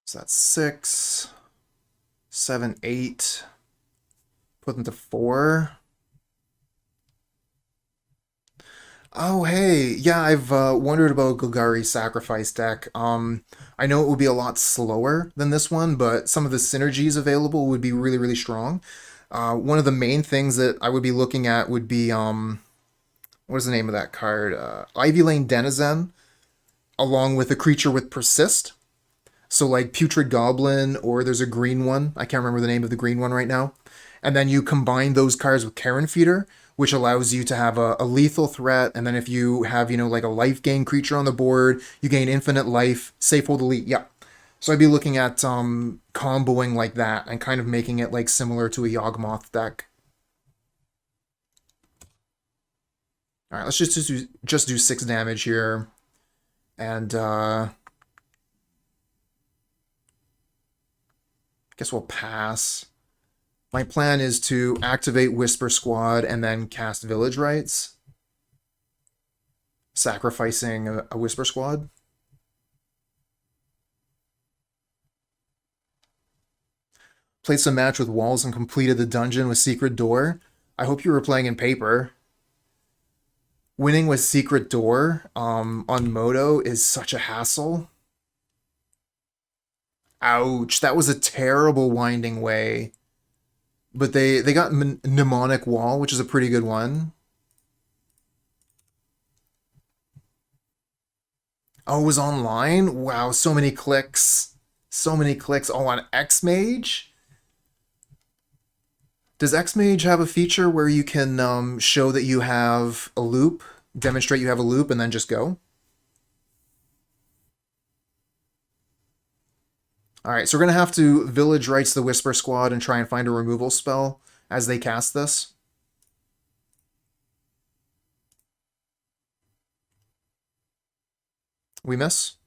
So that's 6, 7, 8. Put them to 4. Oh, hey. Yeah, I've wondered about Golgari's Sacrifice deck. I know it would be a lot slower than this one, but some of the synergies available would be really, really strong. One of the main things that I would be looking at would be what is the name of that card? Ivy Lane Denizen, along with a creature with Persist. So like Putrid Goblin, or there's a green one. I can't remember the name of the green one right now. And then you combine those cards with Carrion Feeder, which allows you to have a lethal threat. And then if you have, like a life gain creature on the board, you gain infinite life, safe hold elite. Yeah. So I'd be looking at comboing like that and kind of making it like similar to a Yawgmoth deck. All right, let's just do 6 damage here. And guess we'll pass. My plan is to activate Whisper Squad and then cast Village Rites, sacrificing a Whisper Squad. Played some match with Walls and completed the dungeon with Secret Door. I hope you were playing in paper. Winning with Secret Door on Moto is such a hassle. Ouch, that was a terrible Winding Way. But they got Mnemonic Wall, which is a pretty good one. Oh, it was online? Wow, so many clicks. So many clicks. Oh, on X-Mage? Does X-Mage have a feature where you can show that you have a loop, demonstrate you have a loop, and then just go? Alright, so we're going to have to Village Rites the Whisper Squad and try and find a removal spell as they cast this. We miss.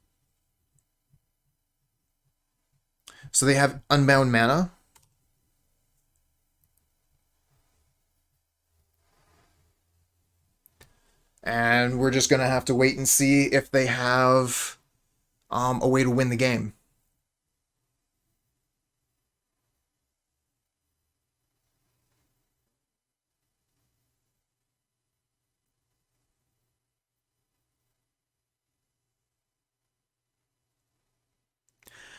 So they have Unbound Mana. And we're just going to have to wait and see if they have a way to win the game.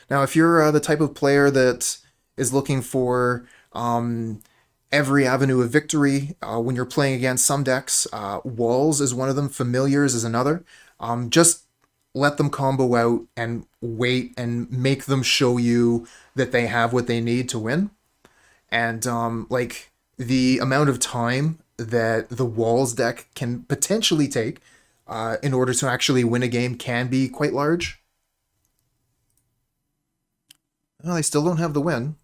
Now, if you're the type of player that is looking for every avenue of victory when you're playing against some decks, Walls is one of them, Familiars is another. Just let them combo out and wait and make them show you that they have what they need to win. And like the amount of time that the Walls deck can potentially take in order to actually win a game can be quite large. Well, they still don't have the win.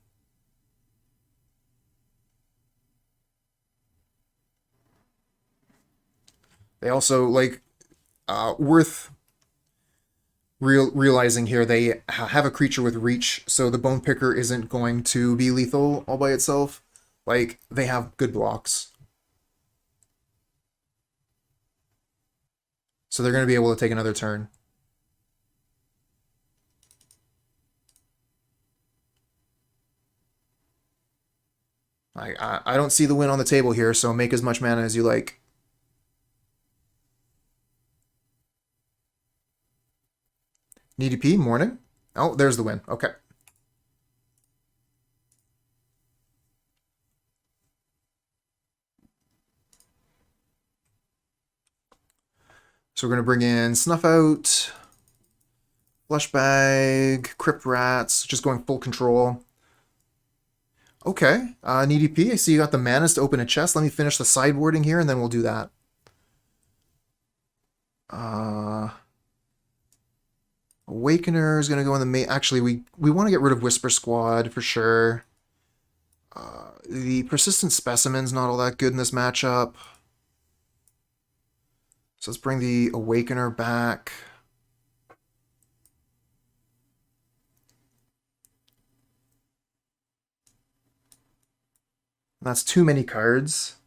They also, like, worth realizing here, they have a creature with reach, so the Bone Picker isn't going to be lethal all by itself. Like, they have good blocks. So they're going to be able to take another turn. I don't see the win on the table here, so make as much mana as you like. Needy P, morning. Oh, there's the win. Okay. So we're going to bring in Snuff Out, Fleshbag, Crypt Rats, just going full control. Okay, Needy P, I see you got the manas to open a chest. Let me finish the sideboarding here, and then we'll do that. Awakener is going to go in the main... Actually, we want to get rid of Whisper Squad for sure. The Persistent Specimen's not all that good in this matchup. So let's bring the Awakener back. That's too many cards.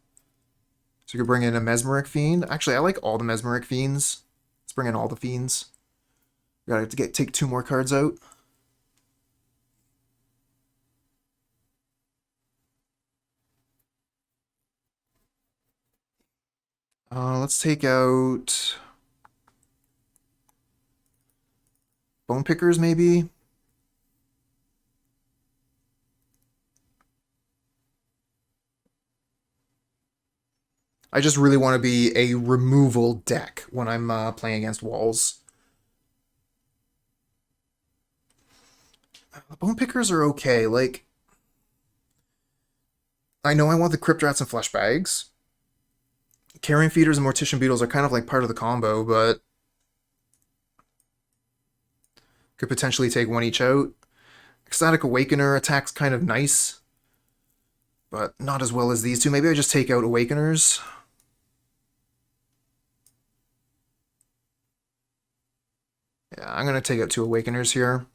So you could bring in a Mesmeric Fiend. Actually, I like all the Mesmeric Fiends. Let's bring in all the Fiends. We gotta take 2 more cards out. Let's take out Bone Pickers, maybe. I just really want to be a removal deck when I'm playing against walls. The Bone Pickers are okay. Like, I know I want the Crypt Rats and Fleshbags. Carrion Feeders and Mortician Beetles are kind of like part of the combo, but could potentially take one each out. Ecstatic Awakener attack's kind of nice, but not as well as these two. Maybe I just take out Awakeners. Yeah, I'm going to take out 2 Awakeners here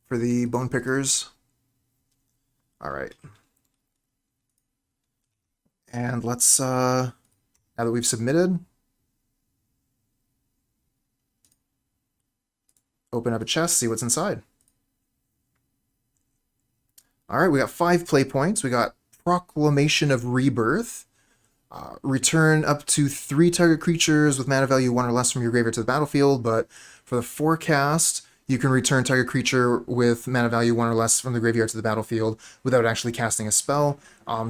for the Bone Pickers. Alright. And let's, now that we've submitted, open up a chest, see what's inside. Alright, we got 5 play points. We got Proclamation of Rebirth. Return up to 3 target creatures with mana value 1 or less from your graveyard to the battlefield, but for the forecast, you can return target creature with mana value 1 or less from the graveyard to the battlefield without actually casting a spell.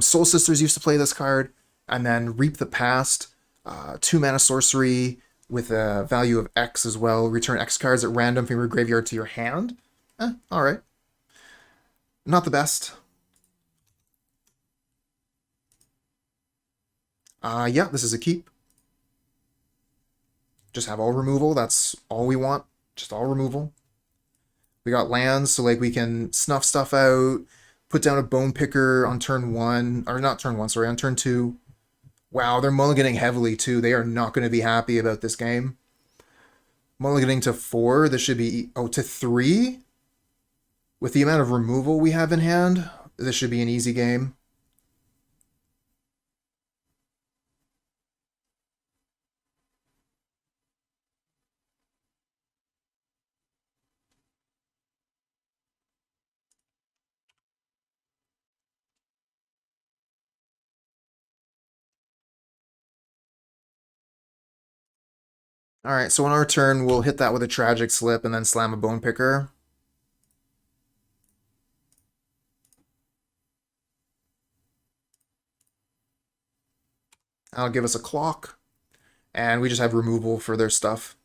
Soul Sisters used to play this card, and then Reap the Past, 2 mana sorcery with a value of X as well. Return X cards at random from your graveyard to your hand. Alright. Not the best. Yeah, this is a keep. Just have all removal. That's all we want. Just all removal. We got lands, so like we can snuff stuff out, put down a Bone Picker on turn 1, or not turn 1, sorry, on turn 2. Wow, they're mulliganing heavily too. They are not going to be happy about this game. Mulliganing to 4, this should be, oh, to 3? With the amount of removal we have in hand, this should be an easy game. Alright, so on our turn, we'll hit that with a Tragic Slip and then slam a Bone Picker. That'll give us a clock, and we just have removal for their stuff.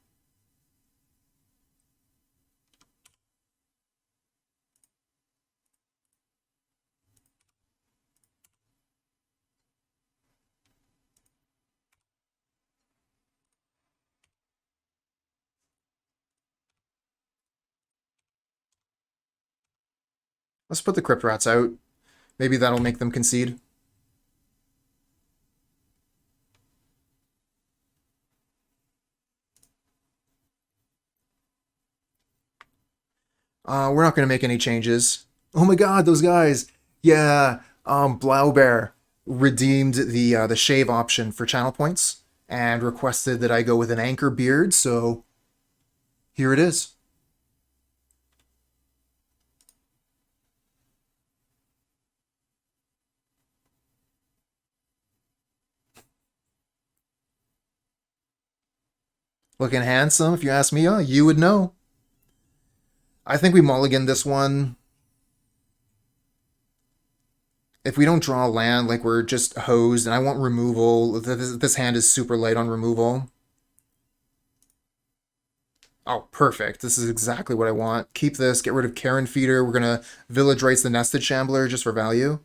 Let's put the Crypt Rats out. Maybe that'll make them concede. We're not going to make any changes. Oh my god, those guys! Yeah, Blaubear redeemed the shave option for channel points and requested that I go with an anchor beard, so here it is. Looking handsome, if you ask me, you would know. I think we mulligan this one. If we don't draw land, like we're just hosed, and I want removal. This hand is super light on removal. Oh, perfect. This is exactly what I want. Keep this, get rid of Carrion Feeder. We're going to Village Rites the Nested Shambler just for value.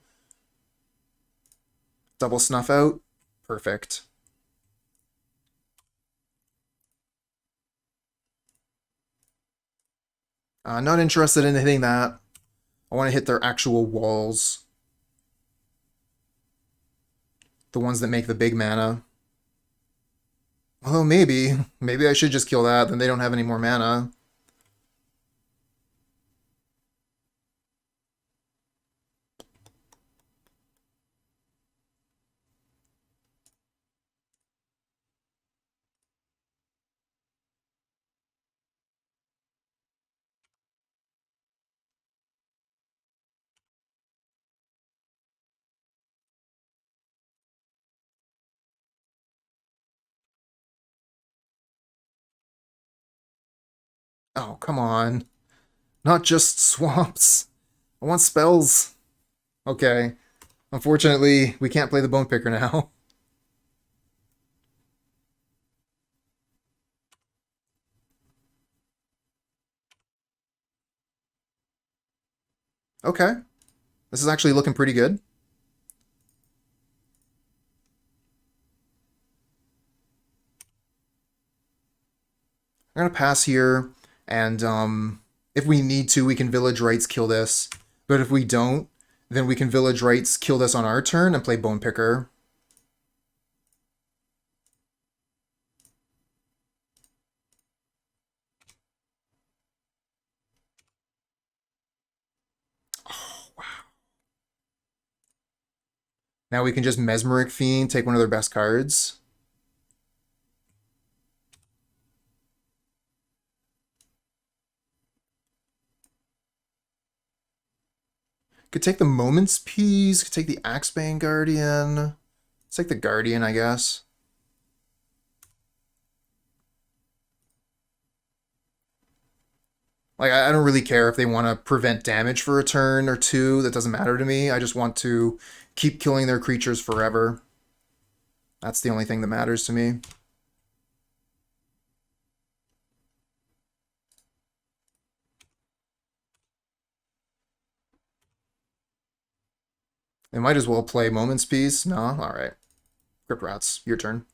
Double Snuff Out. Perfect. Not interested in hitting that. I want to hit their actual walls. The ones that make the big mana. Although maybe. Maybe I should just kill that, then they don't have any more mana. Oh, come on. Not just swamps. I want spells. Okay. Unfortunately, we can't play the Bone Picker now. Okay. This is actually looking pretty good. I'm going to pass here, and if we need to, we can Village Rites kill this. But if we don't, then we can Village Rites kill this on our turn and play Bone Picker. Oh, wow. Now we can just Mesmeric Fiend, take one of their best cards. Could take the Moment's Piece, could take the Axebane Guardian. Let's take the Guardian, I guess. Like, I don't really care if they want to prevent damage for a turn or two. That doesn't matter to me. I just want to keep killing their creatures forever. That's the only thing that matters to me. They might as well play Moment's Peace. No? Alright. Crypt Rats, your turn.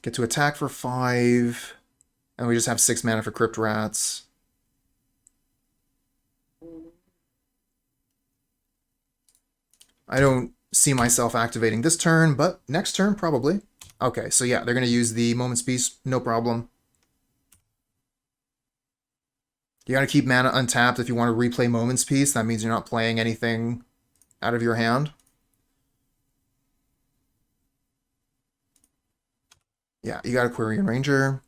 Get to attack for 5. And we just have 6 mana for Crypt Rats. I don't see myself activating this turn, but next turn, probably. Okay, so yeah, they're going to use the Moment's Peace, no problem. You got to keep mana untapped if you want to replay Moment's Peace. That means you're not playing anything out of your hand. Yeah, you got Aquarian Ranger.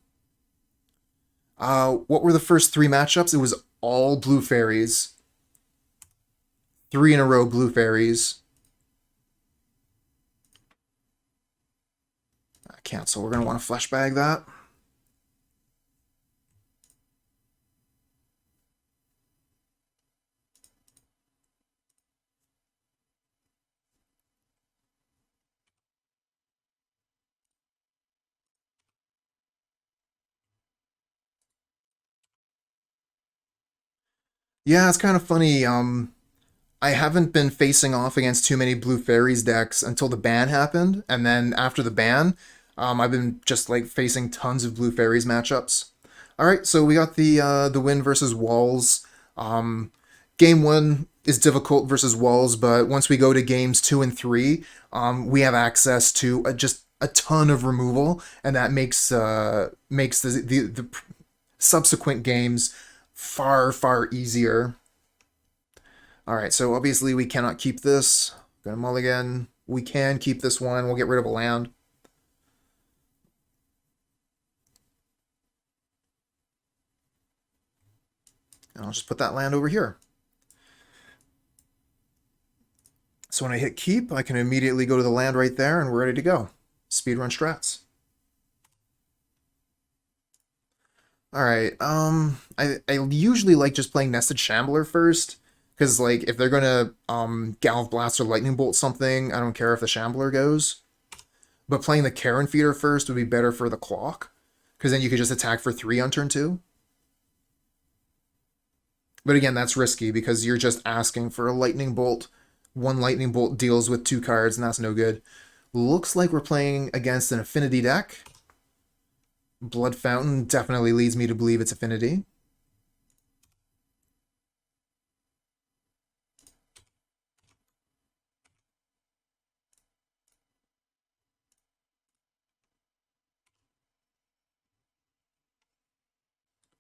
What were the first 3 matchups? It was all blue fairies. 3 in a row blue fairies. Cancel. We're going to want to fleshbag that. Yeah, it's kind of funny. I haven't been facing off against too many Blue Fairies decks until the ban happened, and then after the ban, I've been just like facing tons of Blue Fairies matchups. All right, so we got the win versus Walls. Game 1 is difficult versus Walls, but once we go to games 2 and 3, we have access to just a ton of removal, and that makes the subsequent games far easier. Alright, so obviously we cannot keep this. Gonna mulligan. We can keep this one. We'll get rid of a land. And I'll just put that land over here. So when I hit keep, I can immediately go to the land right there, and we're ready to go. Speedrun strats. Alright, I usually like just playing Nested Shambler first, because, like, if they're gonna, Galv Blast or Lightning Bolt something, I don't care if the Shambler goes. But playing the Carrion Feeder first would be better for the clock, because then you could just attack for 3 on turn 2. But again, that's risky, because you're just asking for a Lightning Bolt. One Lightning Bolt deals with 2 cards, and that's no good. Looks like we're playing against an Affinity deck. Blood Fountain definitely leads me to believe it's Affinity.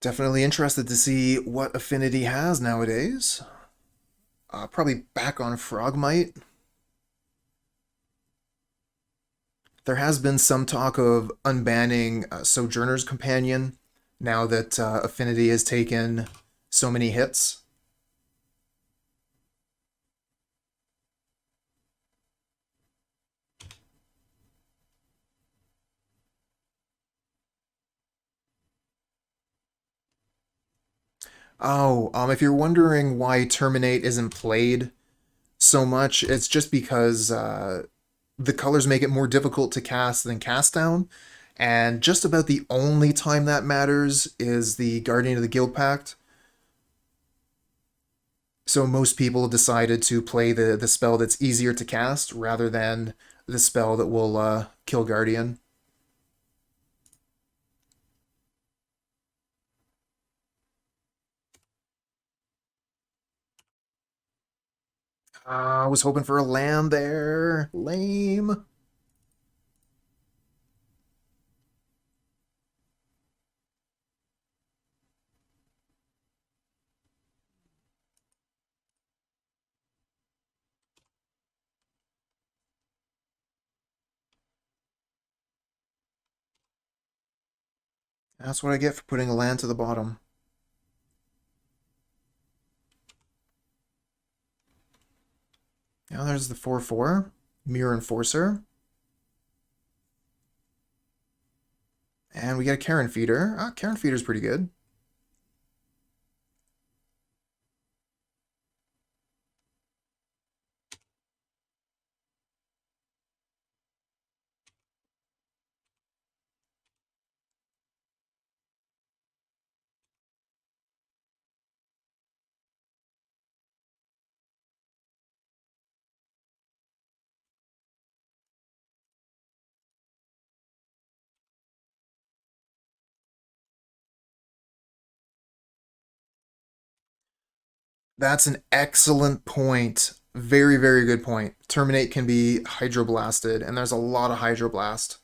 Definitely interested to see what Affinity has nowadays. Probably back on Frogmite. There has been some talk of unbanning Sojourner's Companion now that Affinity has taken so many hits. Oh, if you're wondering why Terminate isn't played so much, it's just because the colors make it more difficult to cast than Cast Down, and just about the only time that matters is the Guardian of the Guild Pact. So most people decided to play the spell that's easier to cast rather than the spell that will kill Guardian. I was hoping for a land there. Lame. That's what I get for putting a land to the bottom. Now there's the 4/4. Myr Enforcer. And we get a Carrion Feeder. Carrion Feeder's pretty good. That's an excellent point. Very, very good point. Terminate can be hydroblasted, and there's a lot of hydroblast.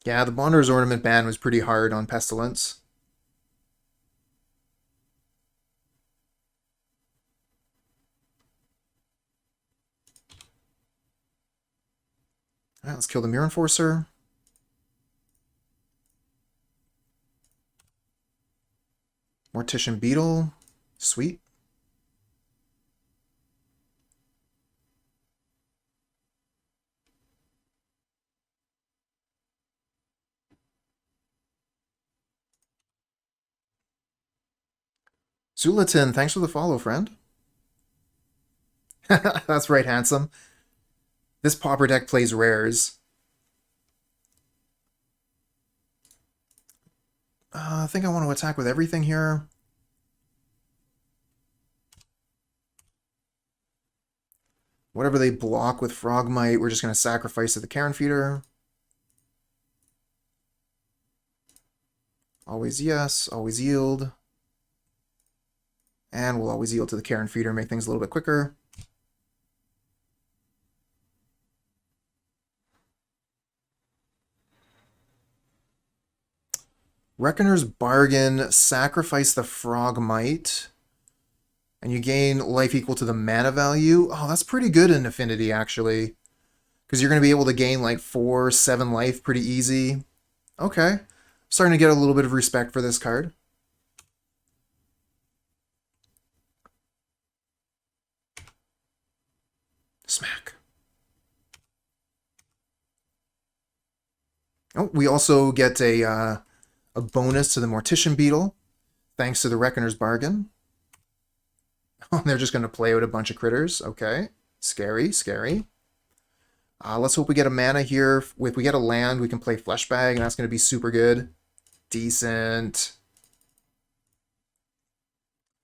Yeah, the Bonder's Ornament ban was pretty hard on Pestilence. Alright, let's kill the Myr Enforcer. Mortician Beetle. Sweet. Zulatin, thanks for the follow, friend. That's right, handsome. This Pauper deck plays rares. I think I want to attack with everything here. Whatever they block with Frogmite, we're just going to sacrifice to the Carrion Feeder. Always yes, always yield. And we'll always yield to the Carrion Feeder, make things a little bit quicker. Reckoner's Bargain, sacrifice the Frogmite, and you gain life equal to the mana value. Oh, that's pretty good in Affinity, actually. Because you're going to be able to gain like 4, 7 life pretty easy. Okay. Starting to get a little bit of respect for this card. Smack. Oh, we also get a bonus to the Mortician Beetle, thanks to the Reckoner's Bargain. Oh, they're just going to play out a bunch of critters. Okay. Scary, scary. Let's hope we get a mana here. If we get a land, we can play Fleshbag, and that's going to be super good. Decent.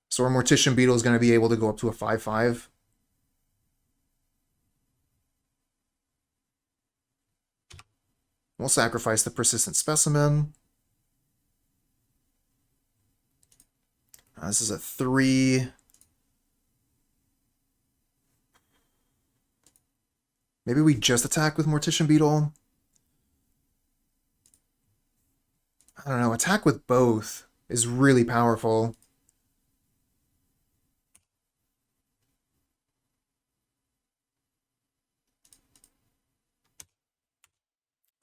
So our Mortician Beetle is going to be able to go up to a 5/5. We'll sacrifice the Persistent Specimen. This is a 3. Maybe we just attack with Mortician Beetle. I don't know. Attack with both is really powerful.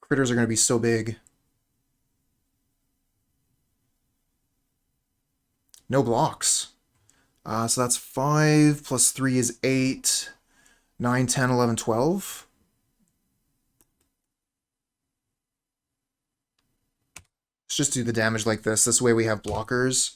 Critters are going to be so big. No blocks. So that's 5 plus 3 is 8. 9, 10, 11, 12. just do the damage like this. This way we have blockers.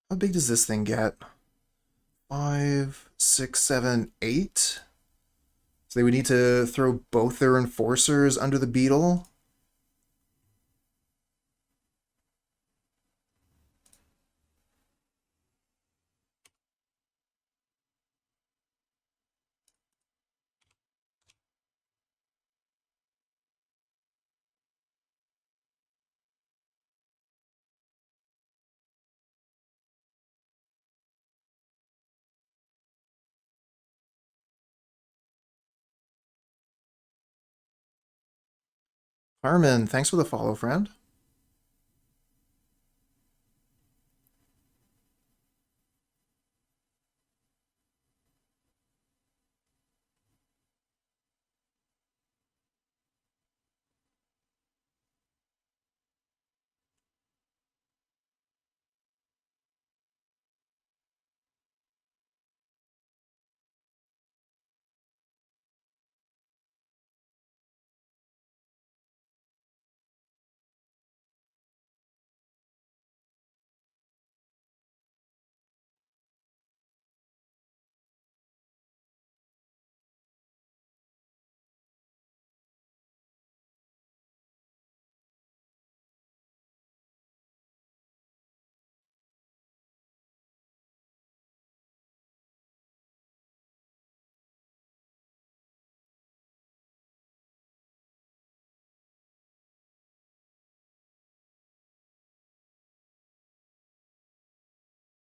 How big does this thing get? 5, 6, 7, 8? So they would need to throw both their enforcers under the beetle. Harmon, thanks for the follow, friend.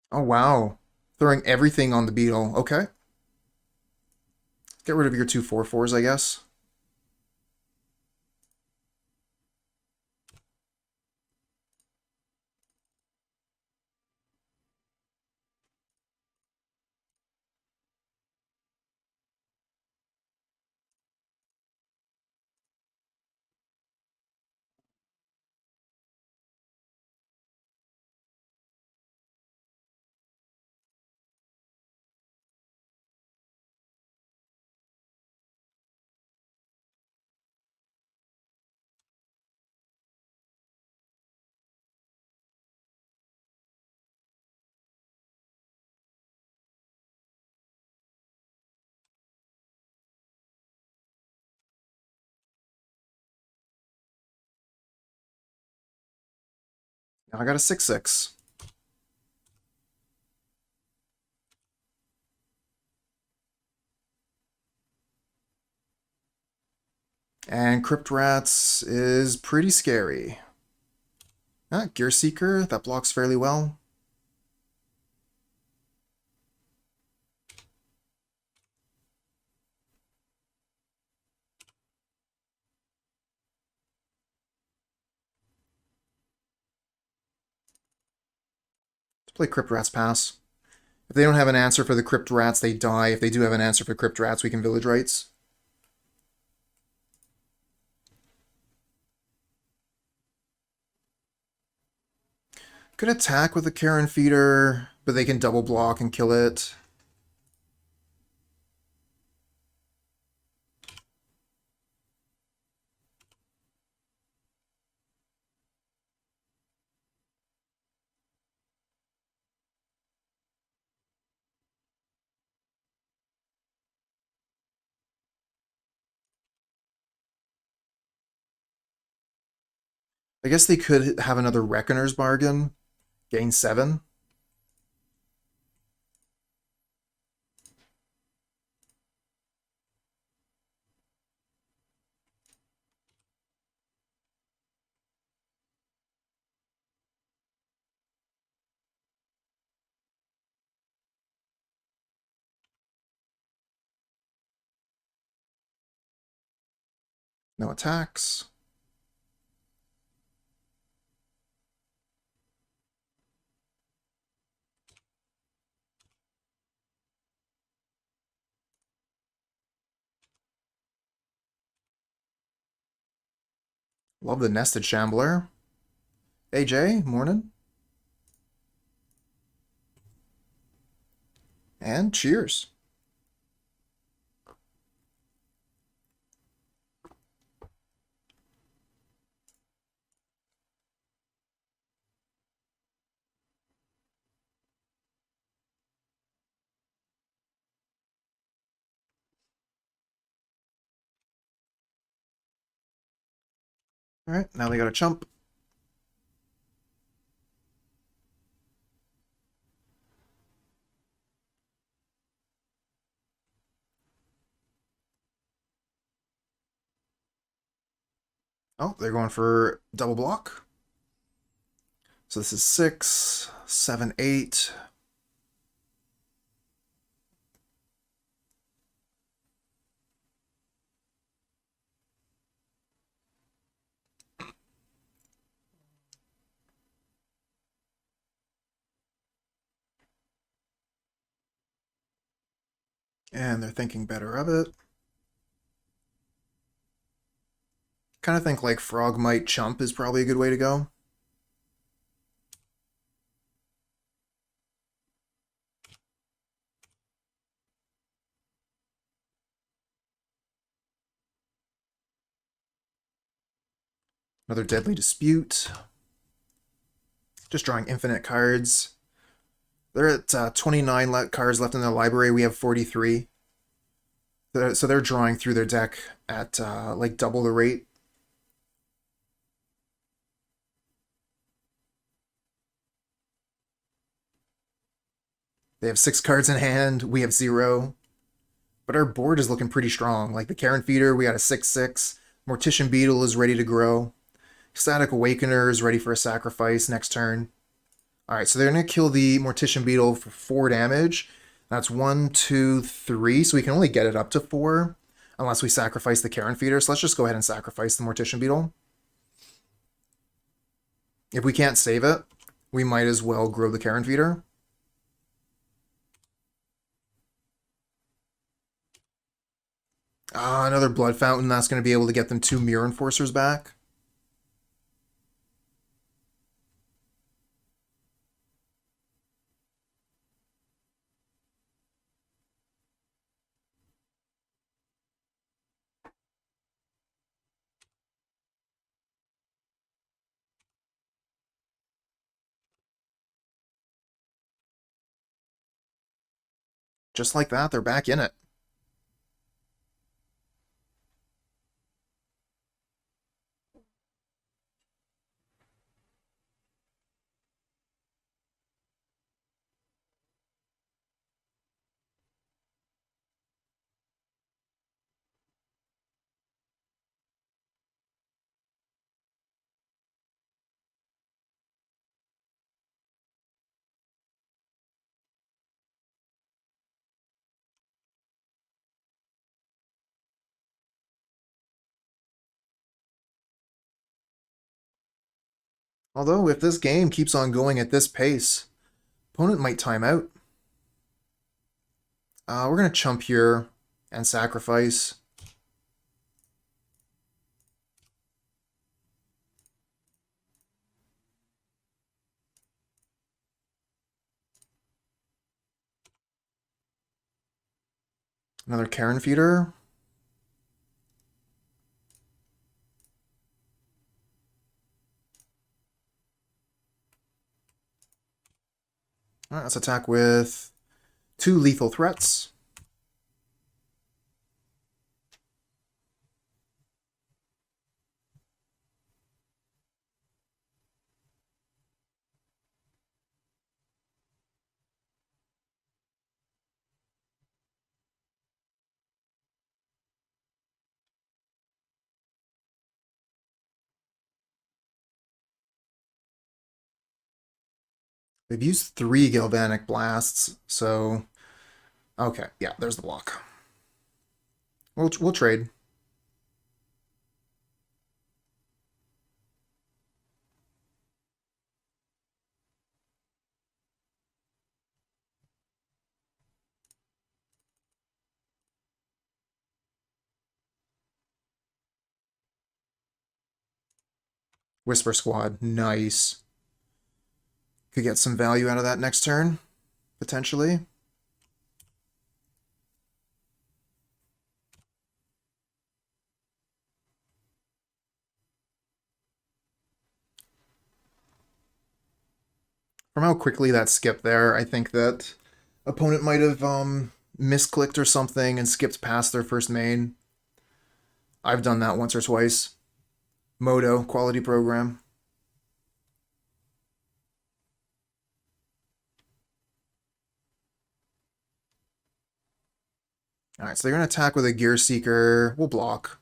Oh, wow. Throwing everything on the beetle. Okay. Get rid of your 2 4/4s, I guess. Now I got a 6/6. And Crypt Rats is pretty scary. Ah, Gear Seeker, that blocks fairly well. Let's play Crypt Rats pass. If they don't have an answer for the Crypt Rats, they die. If they do have an answer for Crypt Rats, we can Village Rites. Could attack with a Carrion Feeder, but they can double block and kill it. I guess they could have another Reckoner's Bargain. Gain 7. No attacks. Love the Nested Shambler. AJ, morning. And cheers. All right, now they got a chump. Oh, they're going for double block. So this is 6, 7, 8. And they're thinking better of it. Kind of think like Frogmite Chump is probably a good way to go. Another Deadly Dispute. Just drawing infinite cards. They're at 29 cards left in their library. We have 43. So they're drawing through their deck at like double the rate. They have 6 cards in hand. We have 0. But our board is looking pretty strong. Like the Carrion Feeder, we got a 6/6. Mortician Beetle is ready to grow. Ecstatic Awakener is ready for a sacrifice next turn. Alright, so they're going to kill the Mortician Beetle for 4 damage. That's 1, 2, 3. So we can only get it up to 4 unless we sacrifice the Carrion Feeder. So let's just go ahead and sacrifice the Mortician Beetle. If we can't save it, we might as well grow the Carrion Feeder. Another Blood Fountain. That's going to be able to get them 2 Myr Enforcers back. Just like that, they're back in it. Although, if this game keeps on going at this pace, opponent might time out. We're going to chump here and sacrifice. Another Carrion Feeder. Alright, let's attack with 2 lethal threats. They've used 3 Galvanic Blasts, so... Okay, yeah, there's the block. We'll trade. Whisper Squad. Nice. Could get some value out of that next turn, potentially. From how quickly that skipped there, I think that opponent might have misclicked or something and skipped past their first main. I've done that once or twice. Moto, quality program. Alright, so they're going to attack with a Gear Seeker. We'll block.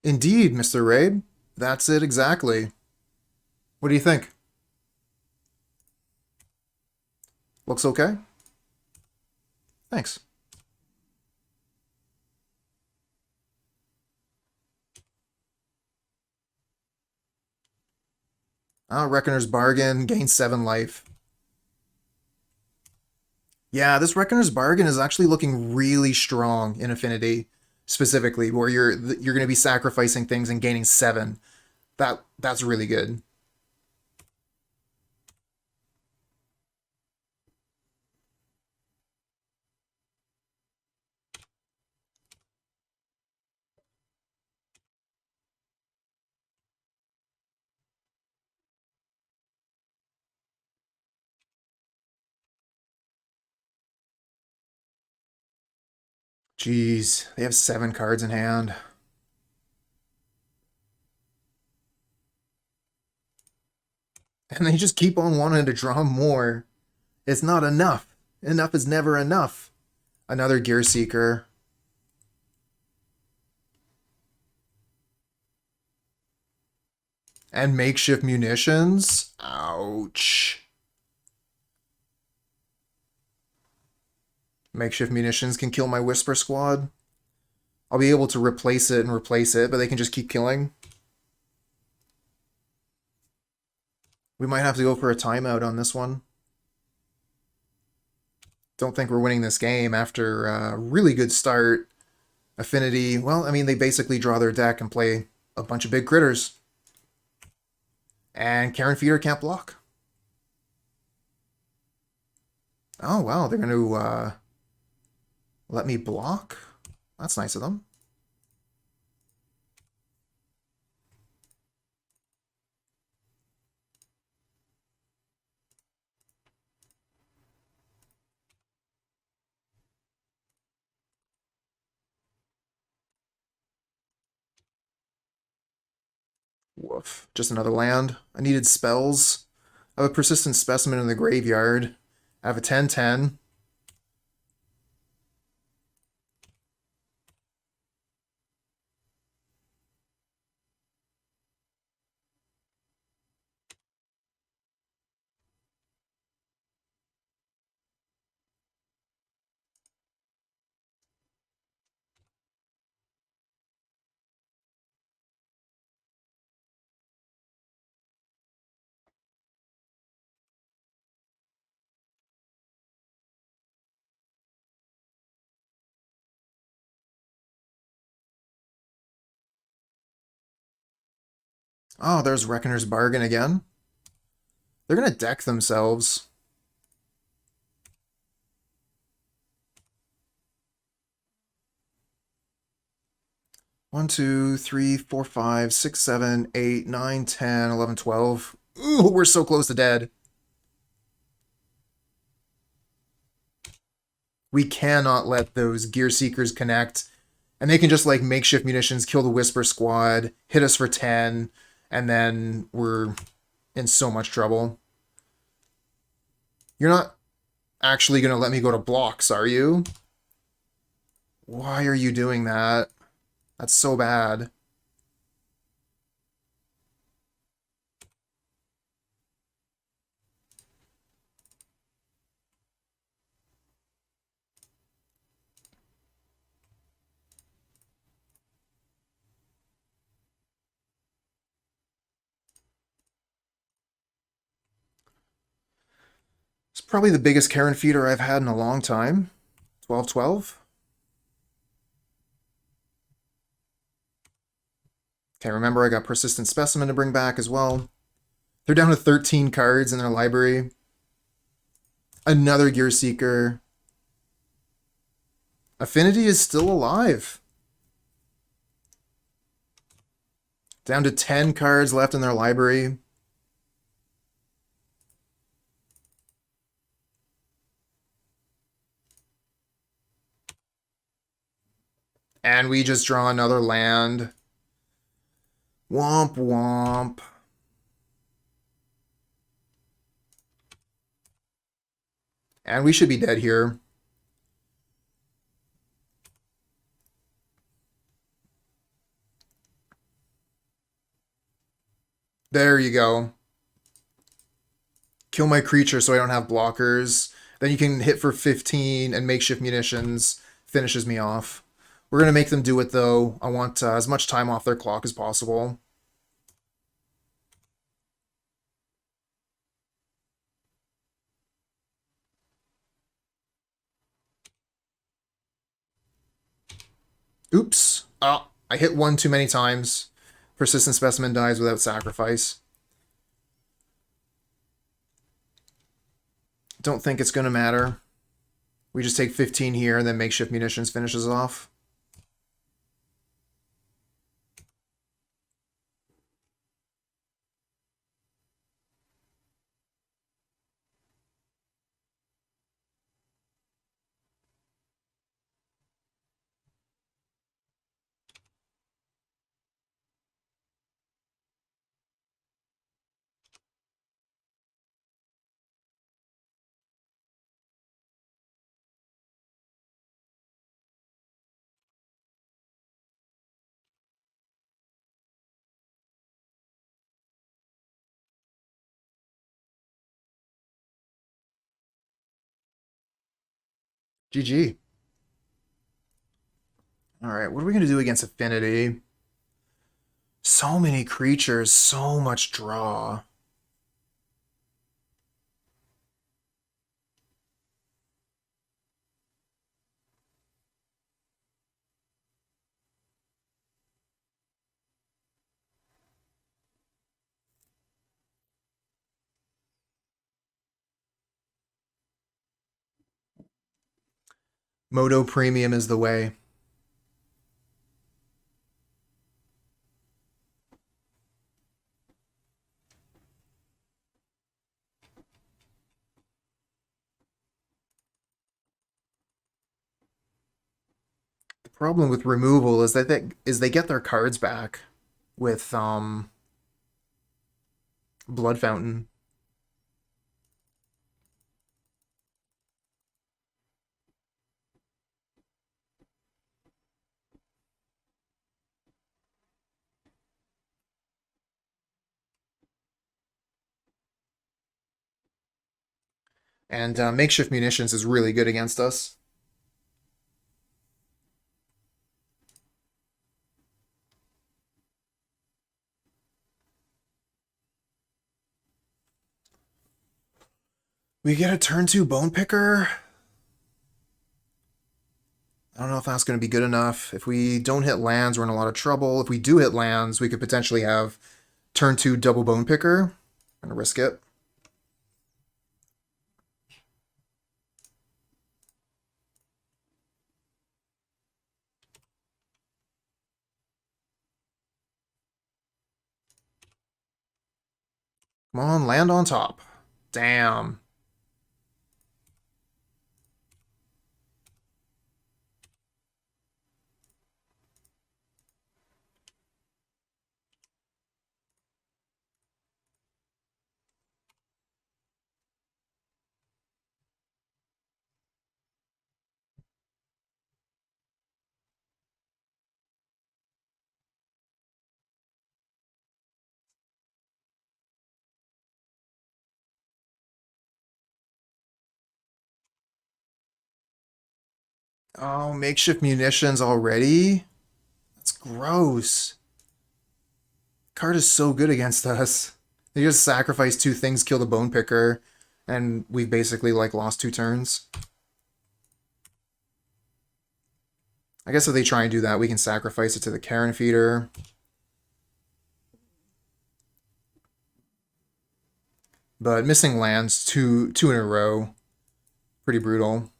Indeed, Mr. Raid. That's it exactly. What do you think? Looks okay? Thanks. Reckoner's Bargain, gain 7 life. Yeah, this Reckoner's Bargain is actually looking really strong in Affinity, specifically, where you're going to be sacrificing things and gaining 7. That's really good. Jeez, they have 7 cards in hand. And they just keep on wanting to draw more. It's not enough. Enough is never enough. Another Gear Seeker. And makeshift munitions? Ouch. Makeshift munitions can kill my Whisper Squad. I'll be able to replace it, but they can just keep killing. We might have to go for a timeout on this one. Don't think we're winning this game after a really good start. Affinity, well, I mean, they basically draw their deck and play a bunch of big critters. And Carrion Feeder can't block. Oh, wow, they're going to let me block? That's nice of them. Woof. Just another land. I needed spells. I have a Persistent Specimen in the graveyard. I have a 10/10. Oh, there's Reckoner's Bargain again. They're going to deck themselves. One, 2, 3, 4, 5, 6, 7, 8, 9, 10, 11, 12. Ooh, we're so close to dead. We cannot let those Gear Seekers connect. And they can just, like, makeshift munitions, kill the Whisper Squad, hit us for 10, and then we're in so much trouble. You're not actually going to let me go to blocks, are you? Why are you doing that? That's so bad. Probably the biggest Carrion Feeder I've had in a long time. 12-12. Okay, remember I got Persistent Specimen to bring back as well. They're down to 13 cards in their library. Another Gear Seeker. Affinity is still alive. Down to 10 cards left in their library. And we just draw another land. Womp womp. And we should be dead here. There you go. Kill my creature so I don't have blockers. Then you can hit for 15 and makeshift munitions. Finishes me off. We're going to make them do it, though. I want as much time off their clock as possible. Oops. Oh, I hit one too many times. Persistent Specimen dies without sacrifice. Don't think it's going to matter. We just take 15 here, and then makeshift munitions finishes off. GG. Alright, what are we going to do against Affinity? So many creatures, so much draw. Moto Premium is the way. The problem with removal is that they get their cards back with Blood Fountain. And makeshift munitions is really good against us. We get a turn 2 Bone Picker. I don't know if that's going to be good enough. If we don't hit lands, we're in a lot of trouble. If we do hit lands, we could potentially have turn 2 double Bone Picker. I'm going to risk it. Come on, land on top. Damn. Oh, makeshift munitions already? That's gross. Card is so good against us. They just sacrifice 2 things, kill the Bone Picker, And we've basically, like, lost 2 turns. I guess if they try and do that, we can sacrifice it to the Carrion Feeder. But missing lands two in a row, pretty brutal.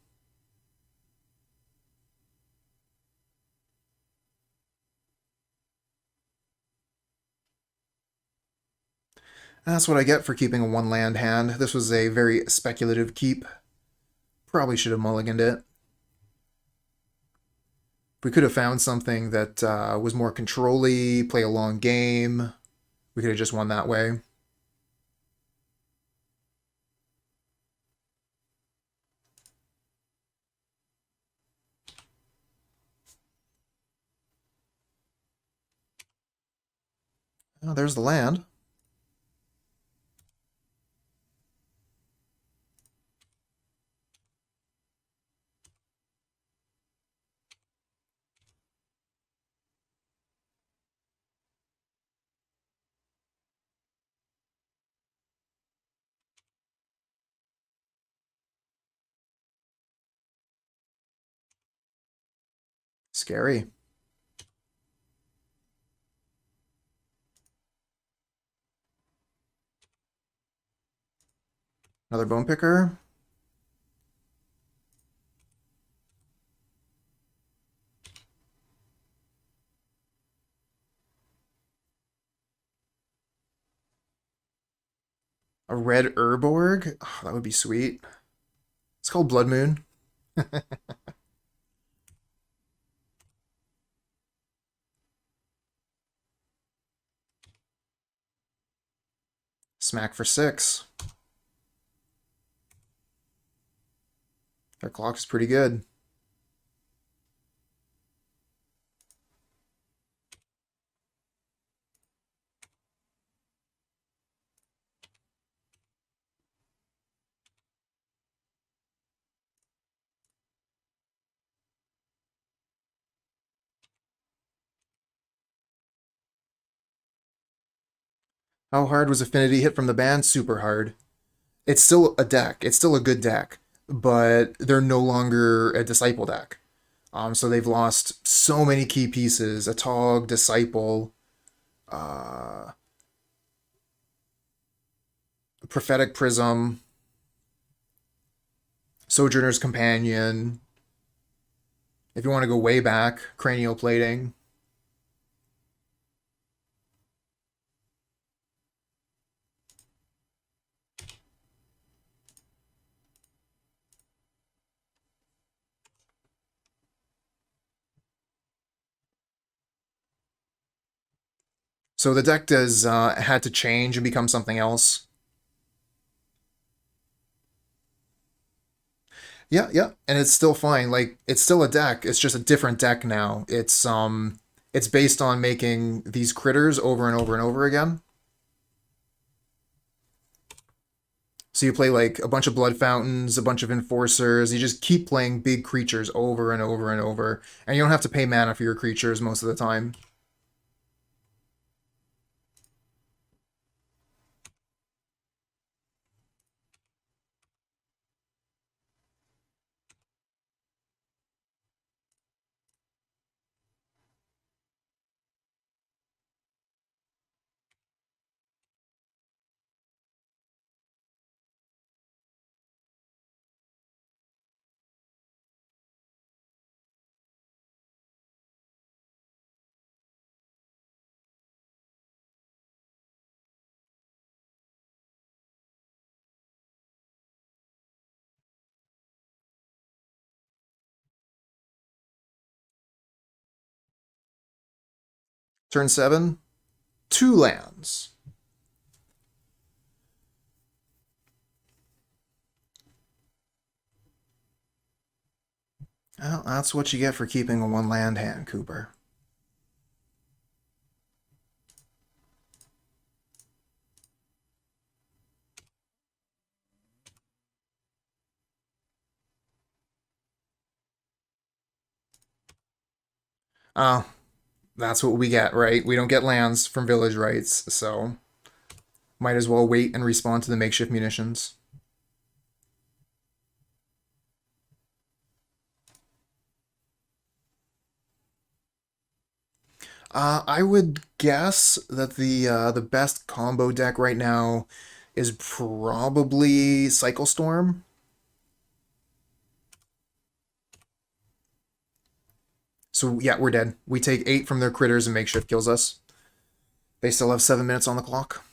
That's what I get for keeping a 1-land hand. This was a very speculative keep. Probably should have mulliganed it. We could have found something that was more control-y, play a long game. We could have just won that way. Oh, there's the land. Scary. Another Bone Picker. A red Urborg? Oh, that would be sweet. It's called Blood Moon. Smack for 6. Their clock is pretty good. How hard was Affinity hit from the ban? Super hard. It's still a deck. It's still a good deck, but they're no longer a Disciple deck. So they've lost so many key pieces. A Tog, Disciple, uh, Prophetic Prism, Sojourner's Companion. If you want to go way back, Cranial Plating. So the deck does had to change and become something else. Yeah, yeah, and it's still fine. Like it's still a deck. It's just a different deck now. It's based on making these critters over and over and over again. So you play like a bunch of Blood Fountains, a bunch of Enforcers. You just keep playing big creatures over and over and over, and you don't have to pay mana for your creatures most of the time. Turn 7, 2 lands. Well, that's what you get for keeping a 1-land hand, Cooper. Oh, that's what we get, right? We don't get lands from Village Rites, so might as well wait and respond to the makeshift munitions. I would guess that the best combo deck right now is probably Cycle Storm. So yeah, we're dead. We take 8 from their critters and makeshift kills us. They still have 7 minutes on the clock.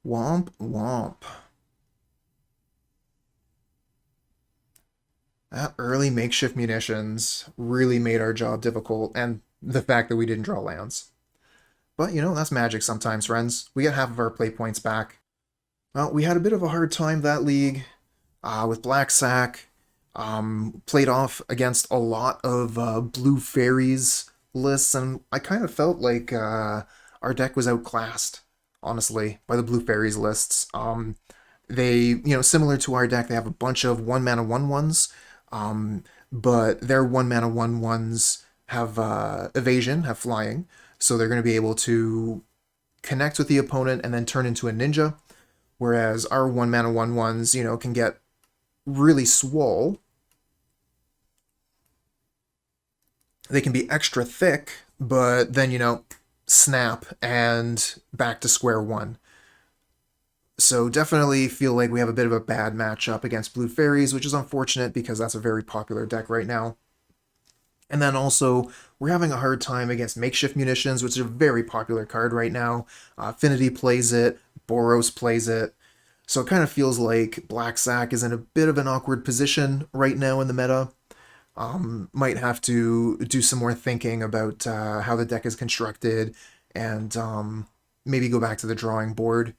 Womp womp. That early makeshift munitions really made our job difficult, and the fact that we didn't draw lands. But, that's magic sometimes, friends. We get half of our play points back. Well, we had a bit of a hard time that league with Black Sack. Played off against a lot of blue fairies lists, and I kind of felt like our deck was outclassed, honestly, by the blue fairies lists. Similar to our deck, they have a bunch of 1 mana 1/1s, but their 1 mana 1/1s have evasion, have flying, so they're going to be able to connect with the opponent and then turn into a ninja, whereas our 1 mana 1/1s, can get really swole. They can be extra thick, but then, snap and back to square one. So definitely feel like we have a bit of a bad matchup against Blue Fairies, which is unfortunate because that's a very popular deck right now. And then also, we're having a hard time against Makeshift Munitions, which is a very popular card right now. Affinity plays it, Boros plays it. So it kind of feels like Black Sack is in a bit of an awkward position right now in the meta. Might have to do some more thinking about how the deck is constructed and maybe go back to the drawing board.